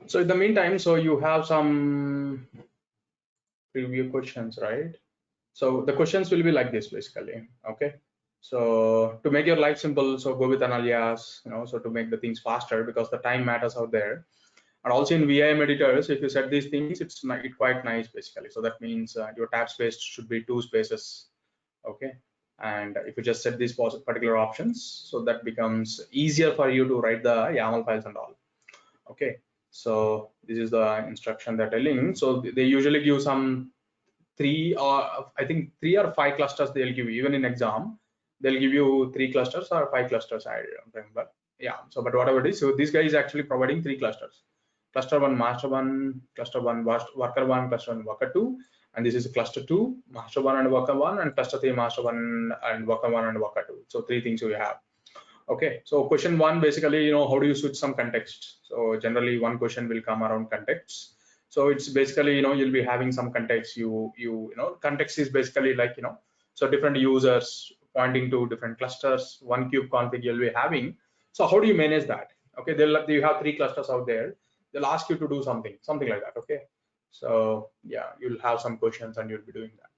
So in the meantime, so you have some preview questions, right? So the questions will be like this basically. Okay, so to make your life simple, so go with an alias, so to make the things faster, because the time matters out there. And also in VIM editors, if you set these things, it's quite nice basically. So that means your tab space should be 2 spaces. Okay, and if you just set these particular options, so that becomes easier for you to write the YAML files and all. Okay, so this is the instruction they're telling. So they usually give some 3 or I think 3 or 5 clusters they'll give you. Even in exam they'll give you 3 clusters or 5 clusters, I don't remember. Yeah, so but whatever it is, so this guy is actually providing 3 clusters: cluster 1 master 1, cluster 1 worker 1, cluster 1 worker 2, and this is cluster 2 master 1 and worker 1, and cluster 3 master 1 and worker 1 and worker 2. So 3 things we have. Okay, so question 1 basically, how do you switch some context? So generally one question will come around contexts. So it's basically, you'll be having some context. Context is basically like, so different users pointing to different clusters, one kube config you'll be having. So how do you manage that? Okay, you have 3 clusters out there. They'll ask you to do something like that. Okay, so yeah, you'll have some questions and you'll be doing that.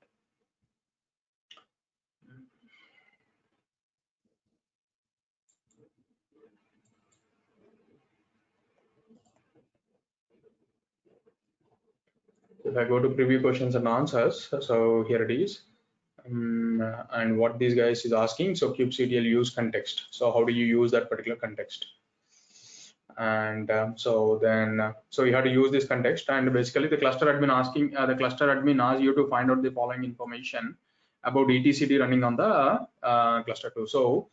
if I go to preview questions and answers, so here it is. And what these guys is asking, so kubectl use context. So how do you use that particular context? And so you have to use this context, and basically the cluster admin asks you to find out the following information about etcd running on the cluster 2. So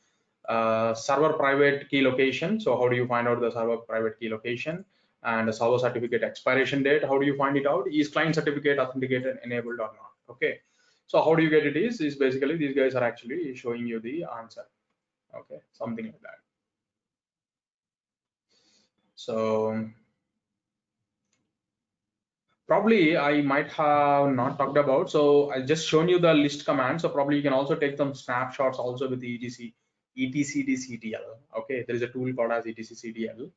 server private key location, so how do you find out the server private key location? And the server certificate expiration date, how do you find it out? Is client certificate authenticated, enabled or not? Okay, so how do you get it is basically these guys are actually showing you the answer. Okay, something like that. So probably I might have not talked about, so I just shown you the list command. So probably you can also take some snapshots also with the etcd-ctl. Okay, there is a tool called as etcd-ctl.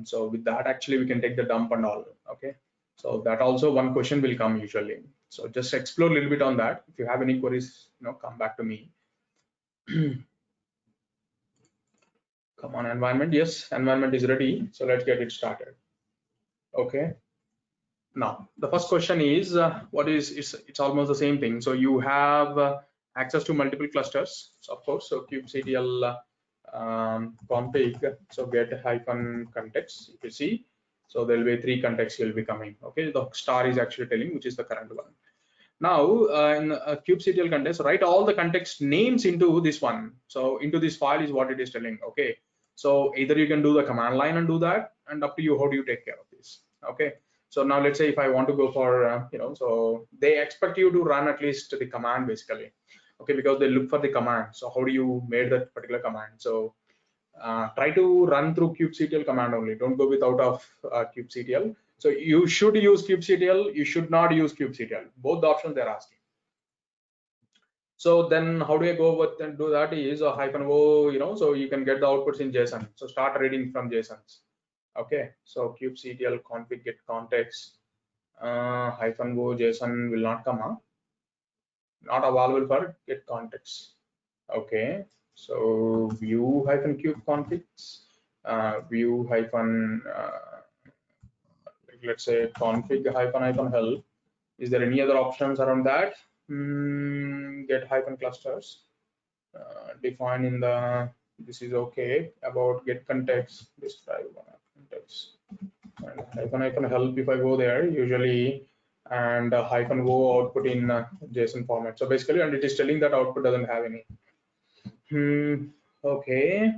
So with that, actually we can take the dump and all. Okay, so that also one question will come usually. So just explore a little bit on that. If you have any queries, come back to me. Come on, environment. Yes, environment is ready. So let's get it started. Okay. Now the first question is what is it's almost the same thing. So you have access to multiple clusters. So of course, so kubectl config, so get hyphen context, if you see, so there will be 3 contexts will be coming. Okay, the star is actually telling which is the current one. Now in kubectl context, write all the context names into this one. So into this file is what it is telling. Okay, so either you can do the command line and do that, and up to you how do you take care of this. Okay, so now let's say if I want to go for so they expect you to run at least the command basically. Okay, because they look for the command. So how do you make that particular command? So try to run through kubectl command only. Don't go without of kubectl. So you should use kubectl. You should not use kubectl. Both the options they're asking. So then how do I go with and do that is a -o, so you can get the outputs in JSON. So start reading from JSONs. Okay, so kubectl config get context -o JSON will not come up. Not available for get context. Okay, so view -cube configs, view let's say config -help. Is there any other options around that? Get clusters, define in the, this is okay. About get context, describe context, and -help if I go there usually, and -o output in JSON format. So basically, and it is telling that output doesn't have any. Okay.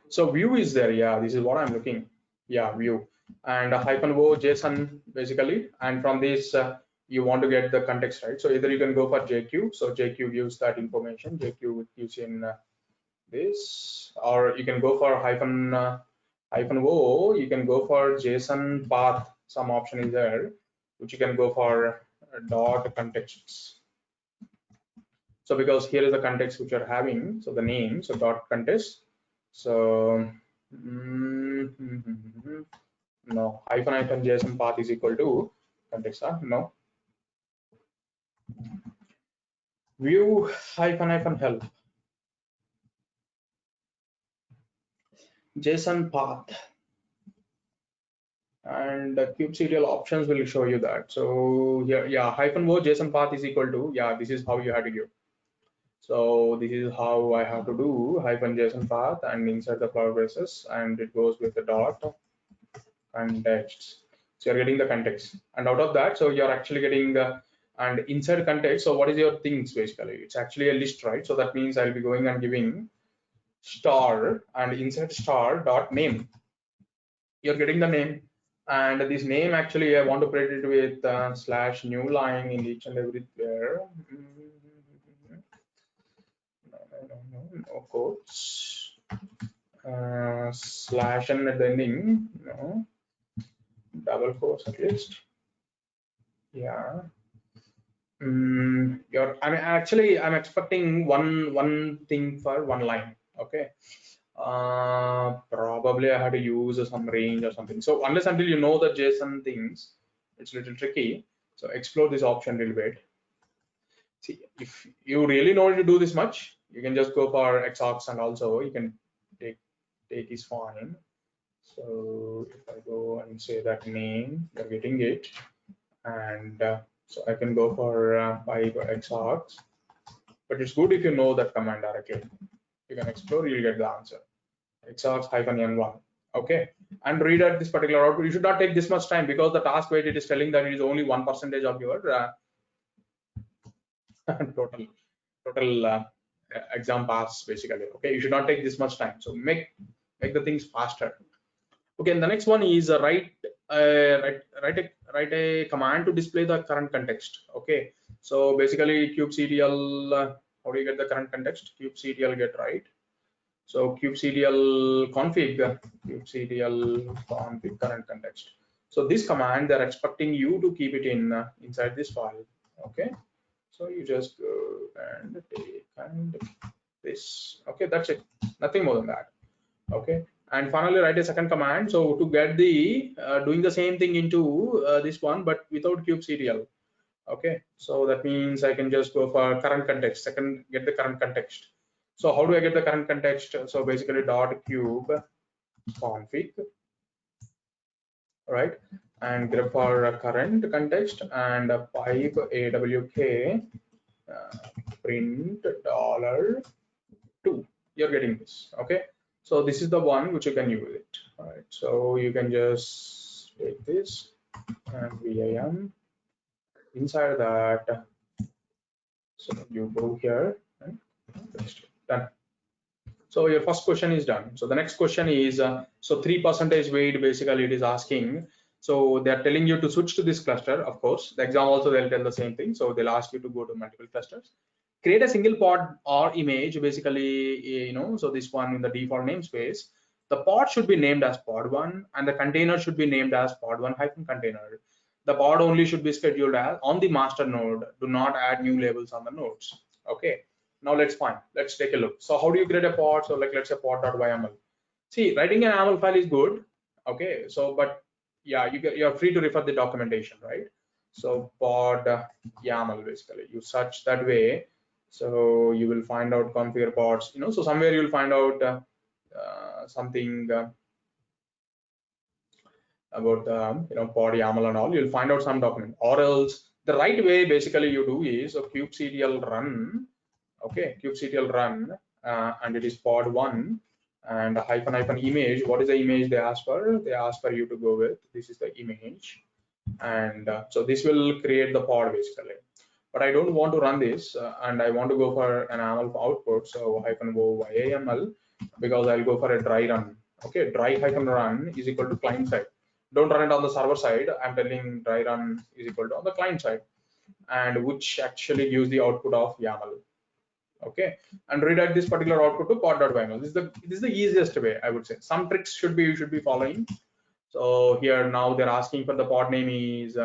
So view is there. Yeah, this is what I'm looking. Yeah, view and -o JSON basically, and from this you want to get the context, right? So either you can go for JQ. So JQ gives that information. JQ gives in this, or you can go for -o. You can go for JSON path. Some option is there, which you can go for dot contexts. So because here is the context which you're having, so the name, so dot context. So no, hyphen JSON path is equal to context. No. View -help JSON path, and the kubectl options will show you that. So here, yeah, -o JSON path is equal to, yeah, this is how you have to give. So this is how I have to do -JSON path and insert the flower braces, and it goes with the dot context. So you're getting the context, and out of that, so you're actually getting the, and insert context. So what is your things basically? It's actually a list, right? So that means I'll be going and giving star and insert star dot name. You're getting the name, and this name actually I want to print it with slash new line in each and everywhere. No quotes. Slash n at the ending. No. Double quotes at least. Yeah. I'm expecting one thing for one line. Okay. Probably I had to use some range or something. So unless until you know the JSON things, it's a little tricky. So explore this option a little bit. See, if you really know to do this much, you can just go for XOX, and also you can take is fine. So if I go and say that name, you're getting it, and so I can go for 5 XOX. But it's good if you know that command directly. You can explore, you'll get the answer. XOX-N1. Okay, and read at this particular output. You should not take this much time because the task weight, it is telling that it is only 1% of your total exam pass basically. Okay, you should not take this much time. So make the things faster. Okay, and the next one is write a command to display the current context. Okay, so basically kubectl, how do you get the current context? Kubectl get right. So kubectl config current context. So this command, they're expecting you to keep it in inside this file. Okay, so you just go and take and this. Okay, that's it. Nothing more than that. Okay, and finally write a second command. So to get the doing the same thing into this one, but without kubectl. Okay, so that means I can just go for current context. Second, get the current context. So how do I get the current context? So basically dot cube config, right? And grep for current context and pipe awk print $2. You're getting this. Okay, so this is the one which you can use it. All right, so you can just take this and VIM inside that. So you go here and done. So your first question is done. So the next question is so 3% weight basically it is asking. So they're telling you to switch to this cluster. Of course, the exam also they'll tell the same thing. So they'll ask you to go to multiple clusters. Create a single pod or image basically, so this one in the default namespace. The pod should be named as pod1 and the container should be named as pod1-container. The pod only should be scheduled as on the master node. Do not add new labels on the nodes. Okay. Now let's take a look. So how do you create a pod? So like let's say pod.yml. See, writing an YAML file is good. Okay, so but yeah, you're free to refer the documentation, right? So pod YAML basically you search that way. So you will find out configure pods. So somewhere you'll find out something about pod YAML and all. You'll find out some document, or else the right way basically you do is a kubectl run. Okay, kubectl run and it is pod1 and hyphen image. What is the image they ask for? They ask for you to go with this is the image, and so this will create the pod basically. But I don't want to run this and I want to go for an YAML output. So -o YAML because I'll go for a dry run. Okay, dry -run is equal to client side. Don't run it on the server side. I'm telling dry run is equal to on the client side, and which actually gives the output of YAML. Okay, and redirect this particular output to pod.yml. This is the easiest way, I would say. Some tricks you should be following. So here now they're asking for the pod name is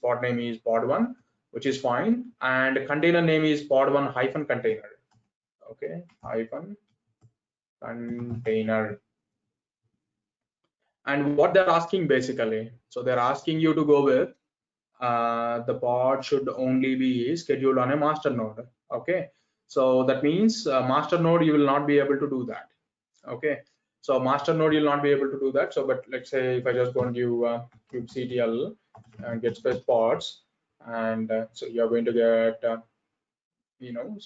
pod name is pod1, which is fine, and container name is pod1-container. Okay, -container. And what they're asking basically, so they're asking you to go with the pod should only be scheduled on a master node. Okay, so that means master node you will not be able to do that. Okay, so master node you'll not be able to do that. So but let's say if I just go and give kubectl and get space pods, and so you're going to get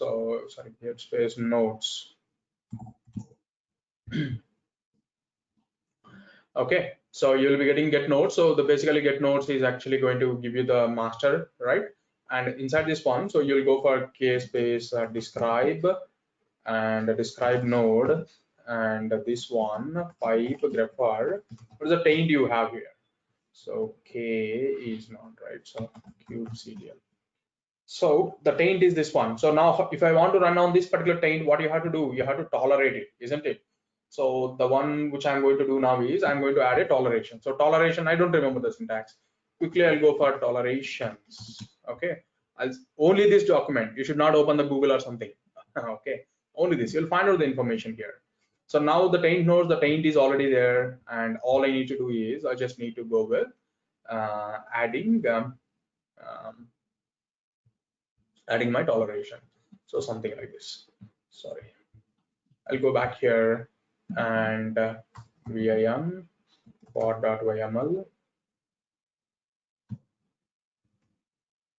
so sorry, get space nodes. Okay, so you'll be getting get nodes. So the basically get nodes is actually going to give you the master, right? And inside this one, so you'll go for k space describe and describe node, and this one pipe grepher. What is the taint you have here? So k is not right. So kubectl. So the taint is this one. So now if I want to run on this particular taint, what you have to do? You have to tolerate it, isn't it? So the one which I'm going to do now is I'm going to add a toleration. So toleration, I don't remember the syntax. Quickly, I'll go for tolerations. Okay, only this document. You should not open the Google or something. Okay, only this. You'll find out the information here. So now the taint knows the taint is already there, and all I need to do is I just need to go with adding my toleration. So something like this. Sorry, I'll go back here and vim pod.yml.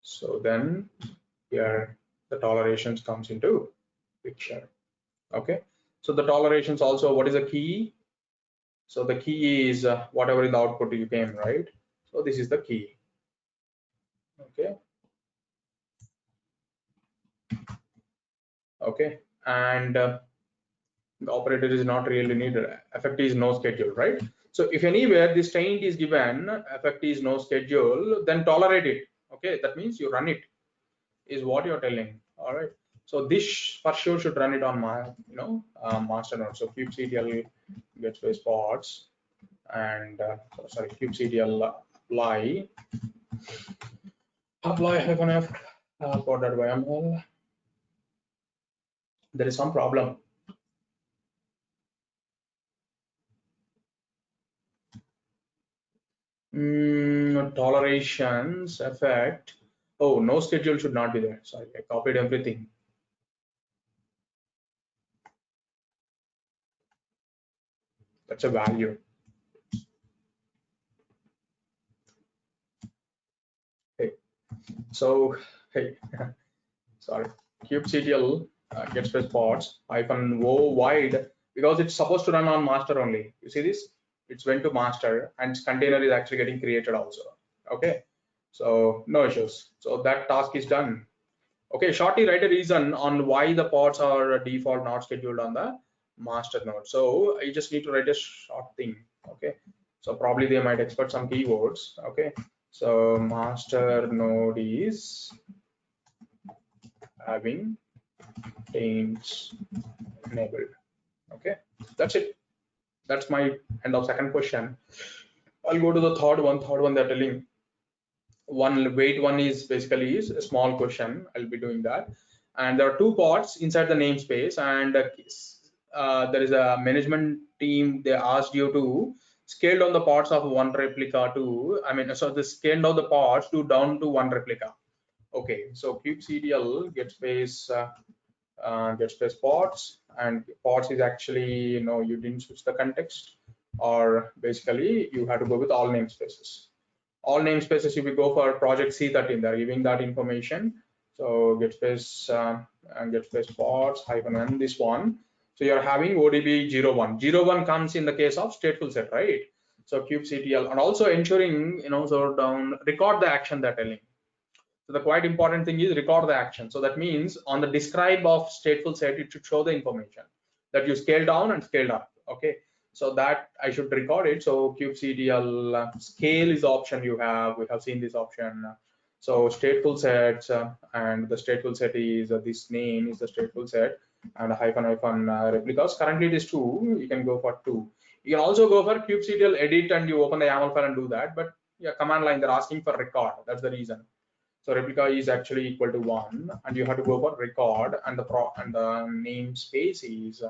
So then here the tolerations comes into picture. Okay, so the tolerations also, what is the key? So the key is whatever in the output you came, right? So this is the key. Okay. Okay, and the operator is not really needed. Effect is no schedule, right? So if anywhere this taint is given, effect is no schedule, then tolerate it. Okay, that means you run it, is what you're telling. All right. So this for sure should run it on my, master node. So kubectl gateway spots and sorry, kubectl apply -f pod.yml. There is some problem. Tolerations effect. Oh, no schedule should not be there. Sorry, I copied everything. That's a value. Hey, so hey, sorry, kubectl gateway spots -o wide, because it's supposed to run on master only. You see this? It's went to master and its container is actually getting created also. Okay, so no issues. So that task is done. Okay, shortly write a reason on why the pods are default not scheduled on the master node. So I just need to write a short thing. Okay, so probably they might expect some keywords. Okay, so master node is having taints enabled. Okay, that's it. That's my end of second question. I'll go to the third one. Third one, they're telling one is basically is a small question. I'll be doing that, and there are two pods inside the namespace, and there is a management team. They asked you to scale down the pods of one replica to, so they scaled down the pods to down to one replica. Okay, so kubectl get space pods, and pods is actually, you didn't switch the context, or basically you have to go with all namespaces. All namespaces, if you go for project C13, they're giving that information. So get space and get space pods -n this one. So you're having ODB 01. 01 comes in the case of stateful set, right? So kubectl, and also ensuring, so down record the action they're telling. So the quite important thing is record the action. So that means on the describe of stateful set, it should show the information that you scale down and scaled up. Okay, so that I should record it. So kubectl scale is the option you have. We have seen this option. So stateful sets and the stateful set is this name is the stateful set, and replicas. Currently it is 2. You can go for 2. You can also go for kubectl edit and you open the YAML file and do that. But yeah, command line they're asking for record. That's the reason. So replica is actually equal to 1, and you have to go for record, and the namespace is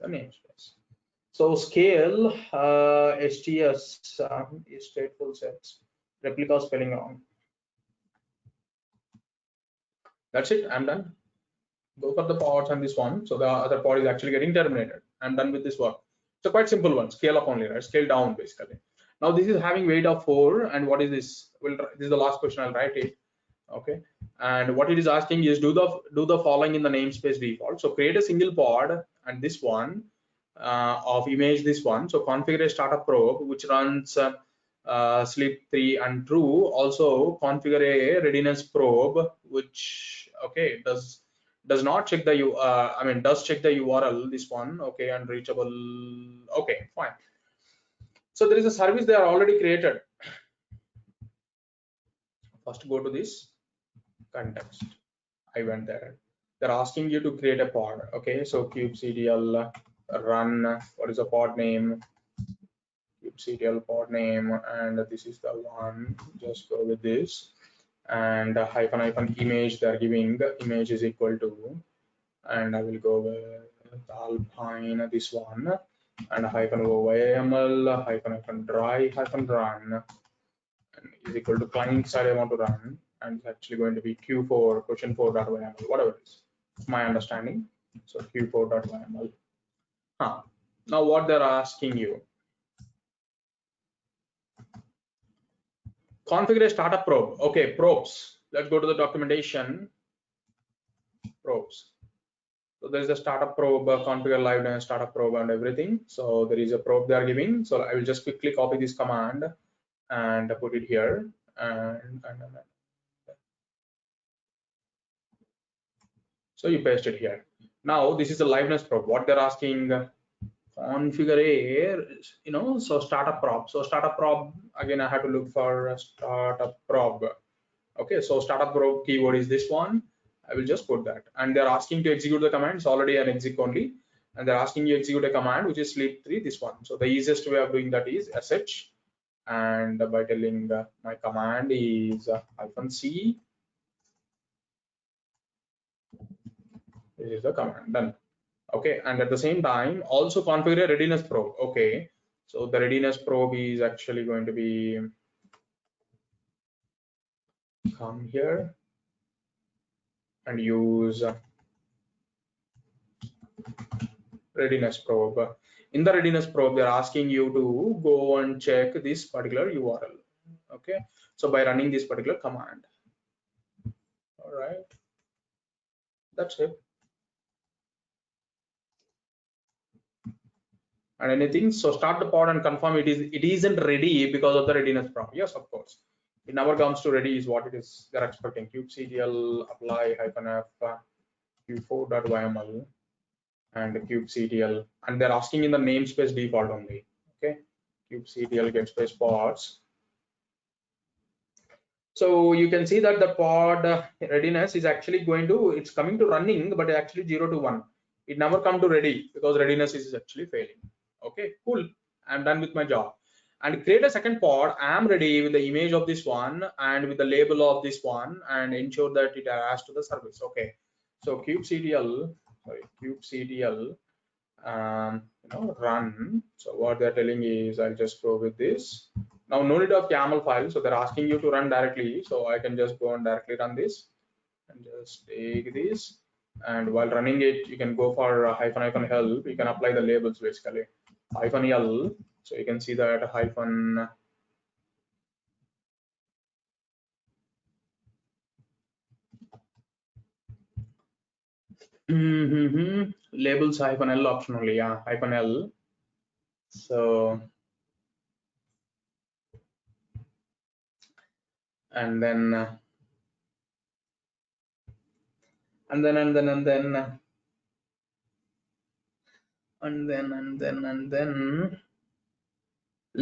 the namespace. So scale STS is stateful sets. Replica spelling wrong. That's it. I'm done. Go for the pods and this one. So the other pod is actually getting terminated. I'm done with this work. So quite simple one. Scale up only, right? Scale down basically. Now this is having weight of 4, and what is this? Well, this is the last question. I'll write it. Okay, and what it is asking is do the following in the namespace default. So create a single pod and this one of image this one. So configure a startup probe which runs sleep 3 and true. Also configure a readiness probe which does not check the does check the URL this one. Okay, and reachable. Okay, fine. So there is a service they are already created. First go to this context. I went there. They're asking you to create a pod. Okay, so kubectl run. What is the pod name? Kubectl pod name, and this is the one. Just go with this, and -image. They're giving the image is equal to and I will go with Alpine, this one, and hyphen YAML hyphen dry hyphen run, and is equal to client side I want to run, and it's actually going to be Q4 question4.yml, whatever it is, my understanding. So Q4.yml. Now what they're asking you, configure a startup probe. Okay, probes. Let's go to the documentation. Probes. So there is a startup probe, configure liveness, startup probe, and everything. So there is a probe they are giving. So I will just quickly copy this command and put it here. And so you paste it here. Now this is the liveness probe. What they're asking, configure a, so startup probe. So startup probe, again, I have to look for a startup probe. Okay, so startup probe keyword is this one. I will just put that. And they're asking to execute the command. It's already an exec only. And they're asking you execute a command, which is sleep3, this one. So the easiest way of doing that is sh. And by telling my command is -c. This is the command, done. Okay, and at the same time, also configure a readiness probe. Okay, so the readiness probe is actually going to be, come here and use readiness probe. In the readiness probe, they're asking you to go and check this particular URL. Okay, so by running this particular command. All right, that's it. And anything, so start the pod and confirm it isn't ready because of the readiness probe. Yes, of course, it never comes to ready is what it is they're expecting. kubectl apply -f q4.yml and kubectl, and they're asking in the namespace default only. Okay, kubectl get space pods. So you can see that the pod readiness is actually going to, it's coming to running, but actually 0 to 1. It never come to ready because readiness is actually failing. Okay, cool. I'm done with my job. And create a second pod. I'm ready with the image of this one and with the label of this one, and ensure that it has to the service. Okay. So kubectl, run. So what they're telling is, I'll just go with this. Now no need of YAML file, so they're asking you to run directly. So I can just go and directly run this and just take this. And while running it, you can go for -help. You can apply the labels basically. -l. So you can see that hyphen. Labels -l option only, yeah, -l. So and then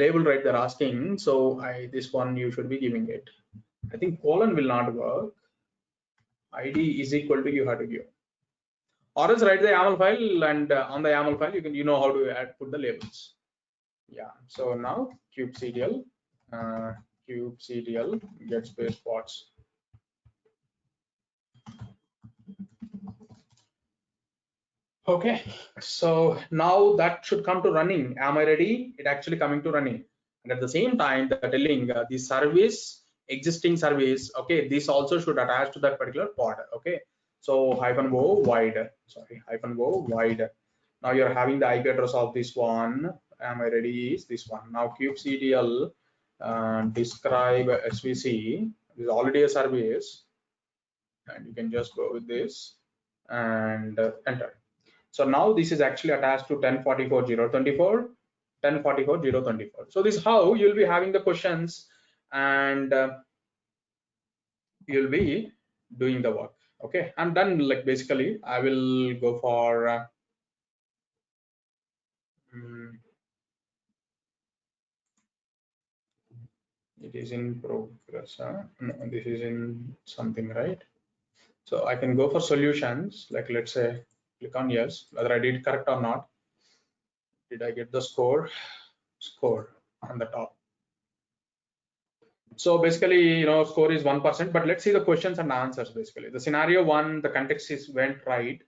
label, right, they're asking. So this one you should be giving it. I think colon will not work. ID is equal to, you have to give, or else write the YAML file, and on the YAML file you know how to put the labels. Yeah, so now kubectl get space pods. Okay, so now that should come to running. Am I ready? It actually coming to running, and at the same time they're telling the service, existing service. Okay, this also should attach to that particular pod. Okay, so -o wide, sorry, -o wide. Now you're having the IP address of this one. Am I ready? Is this one. Now kubectl describe svc is already a service, and you can just go with this and enter. So now this is actually attached to 10.44.0.24, 10.44.0.24. So this is how you'll be having the questions, and you'll be doing the work. Okay, I'm done. Like basically, I will go for it is in progress. No, this is in something, right? So I can go for solutions. Like let's say, click on yes, whether I did correct or not. Did I get the score? Score on the top. So basically, score is 1%, but let's see the questions and answers. Basically, the scenario one, the context is went right.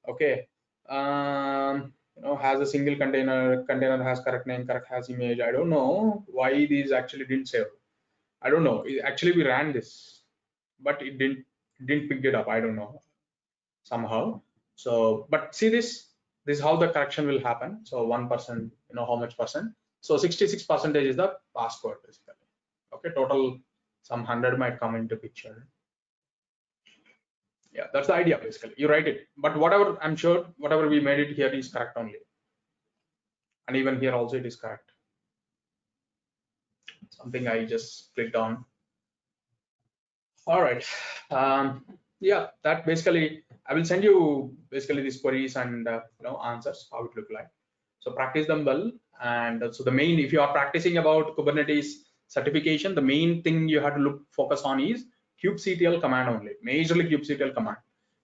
Okay. Has a single container has correct name, correct has image. I don't know why these actually didn't save. I don't know. Actually, we ran this, but it didn't pick it up. I don't know somehow. So, but see this. This is how the correction will happen. So 1%, how much percent? So 66% is the passcode basically. Okay, total some 100 might come into picture. Yeah, that's the idea basically. You write it, but whatever, I'm sure whatever we made it here is correct only, and even here also it is correct. Something I just clicked on. All right. Yeah, that basically I will send you basically these queries and answers how it look like. So practice them well. And so the main, if you are practicing about Kubernetes certification, the main thing you have to focus on is kubectl command only, majorly kubectl command,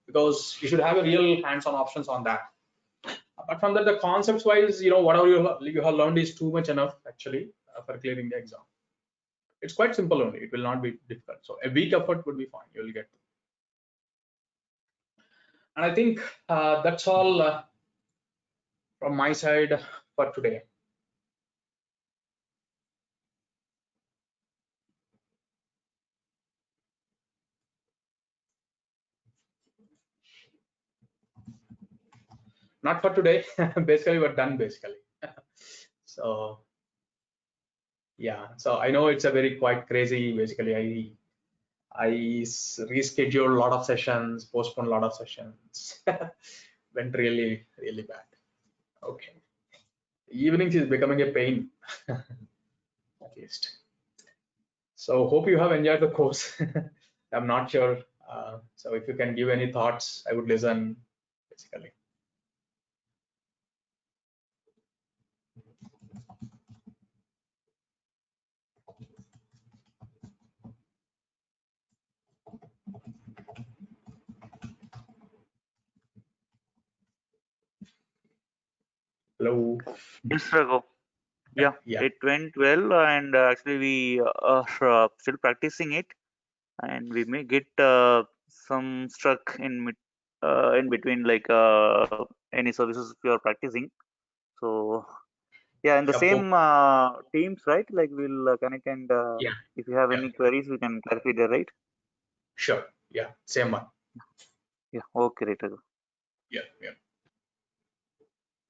because you should have a real hands-on options on that. Apart from that, the concepts wise, whatever you have learned is too much enough actually for clearing the exam. It's quite simple only. It will not be difficult. So a week effort would be fine. You'll get. And I think that's all from my side for today. Not for today. Basically, we're done basically. So yeah. So I know it's a very quite crazy. Basically, I rescheduled a lot of sessions, postponed a lot of sessions. Went really, really bad. Okay. Evenings is becoming a pain, at least. So hope you have enjoyed the course. I'm not sure. So if you can give any thoughts, I would listen, basically. Hello. Yes, Raghu. Yeah, Yeah. it went well, and actually we are still practicing it, and we may get some struck in between, like any services we are practicing. So yeah, in the Yeah. same teams, right? Like we'll connect, and Yeah. if you have Yeah. any queries, we can clarify there, right? Sure. Yeah. Same one. Yeah. Okay, right, Raghu. Yeah. Yeah.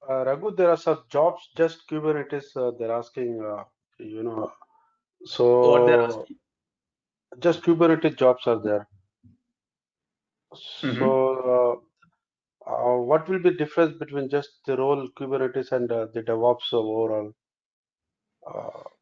Raghu, there are some jobs just Kubernetes. They're asking, you know, What they're so asking. just Kubernetes jobs are there. Mhm. So, what will be difference between just the role Kubernetes and the DevOps overall?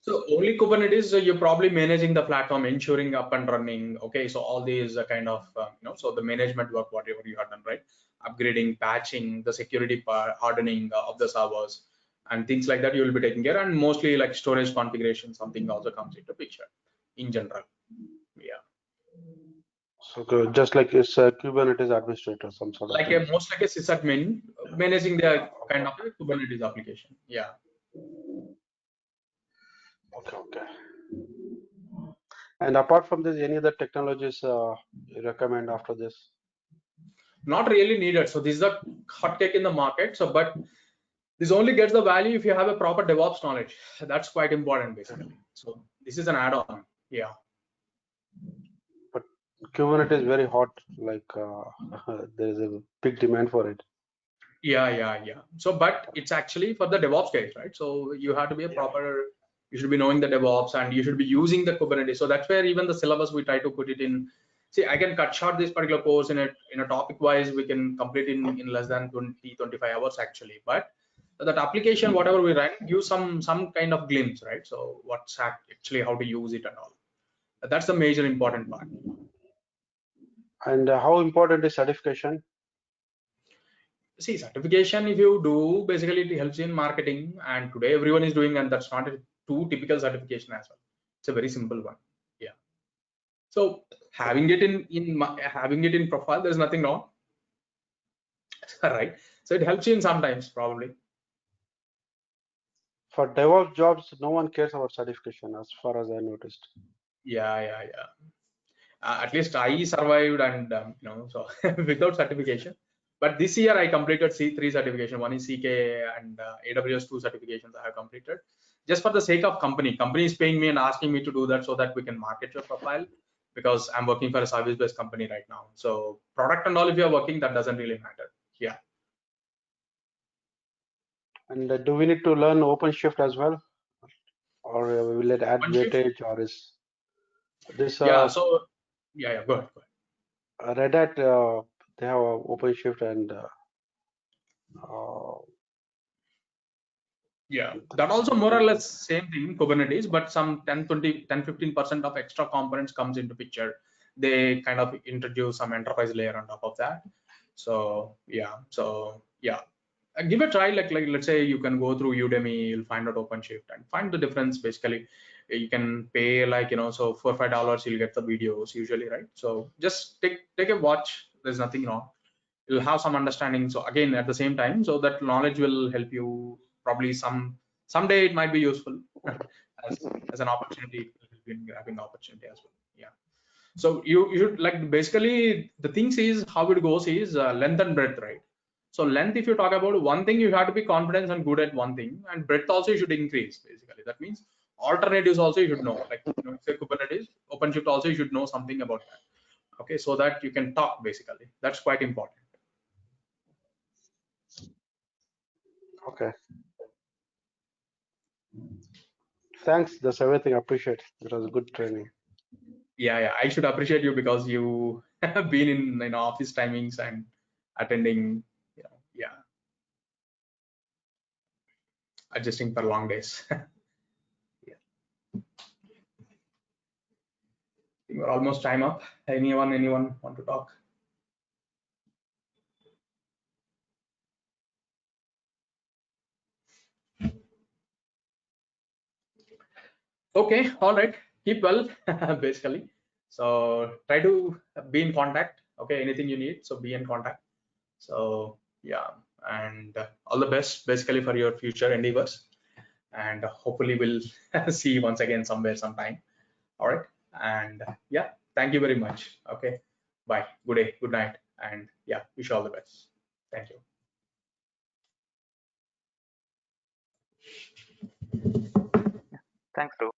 So only Kubernetes, you're probably managing the platform, ensuring up and running. Okay, so all these kind of, so the management work, whatever you have done, right? Upgrading, patching, the security part, hardening of the servers, and things like that you will be taking care. And mostly like storage configuration, something also comes into picture in general. Yeah. So just like it's a Kubernetes administrator, some sort of Like thing. most like a sysadmin managing the kind of a Kubernetes application. Yeah. Okay, okay. And apart from this, any other technologies you recommend after this? Not really needed. So this is a hot cake in the market. So, but this only gets the value if you have a proper DevOps knowledge. That's quite important, basically. So this is an add-on. Yeah. But Kubernetes is very hot. Like there is a big demand for it. Yeah. So, but it's actually for the DevOps case, right? So you have to be a proper. You should be knowing the DevOps and you should be using the Kubernetes. So that's where even the syllabus we try to put it in. See, I can cut short this particular course in a topic wise. We can complete in less than 20-25 hours actually. But that application, whatever we run, use some kind of glimpse, right? So what's actually how to use it and all. That's the major important part. And how important is certification? See, certification, if you do, basically it helps in marketing, and today everyone is doing, and that's not a too typical certification as well. It's a very simple one. Yeah. So having it having it in profile, there's nothing wrong. Right. So it helps you in sometimes probably. For DevOps jobs, no one cares about certification, as far as I noticed. Yeah. At least I survived, and so without certification. But this year I completed C3 certification. One is CK and AWS 2 certifications I have completed. Just for the sake of company is paying me and asking me to do that so that we can market your profile, because I'm working for a service-based company right now. So product and all, if you're working, that doesn't really matter. Yeah. And do we need to learn OpenShift as well, or will it add OpenShift? weightage, or is this Yeah. So yeah, go ahead. Red Hat? They have OpenShift and yeah, that also more or less same thing, Kubernetes, but some 10-15% of extra components comes into picture. They kind of introduce some enterprise layer on top of that. So yeah, give a try. Like let's say you can go through Udemy, you'll find out OpenShift and find the difference. Basically, you can pay like so $4 or $5 you'll get the videos usually, right? So just take a watch. There's nothing wrong. You'll have some understanding. So again, at the same time, so that knowledge will help you. Probably someday it might be useful as an opportunity. It will help you in grabbing the opportunity as well. Yeah. So you should like basically the things is how it goes is length and breadth, right? So length, if you talk about one thing, you have to be confident and good at one thing, and breadth also you should increase. Basically, that means alternatives also you should know. Like say Kubernetes, OpenShift also you should know something about that. Okay, so that you can talk basically. That's quite important. Okay. Thanks. That's everything. I appreciate. It was a good training. Yeah, I should appreciate you because you have been in office timings and attending, yeah, adjusting for long days. Yeah. I think we're almost time up. Anyone want to talk? Okay, all right. Keep well, basically. So try to be in contact. Okay, anything you need, so be in contact. So yeah, and all the best basically for your future endeavors. And hopefully we'll see you once again somewhere sometime. All right. And yeah, thank you very much. Okay. Bye. Good day. Good night. And yeah, wish you all the best. Thank you. Thanks, Dhruv.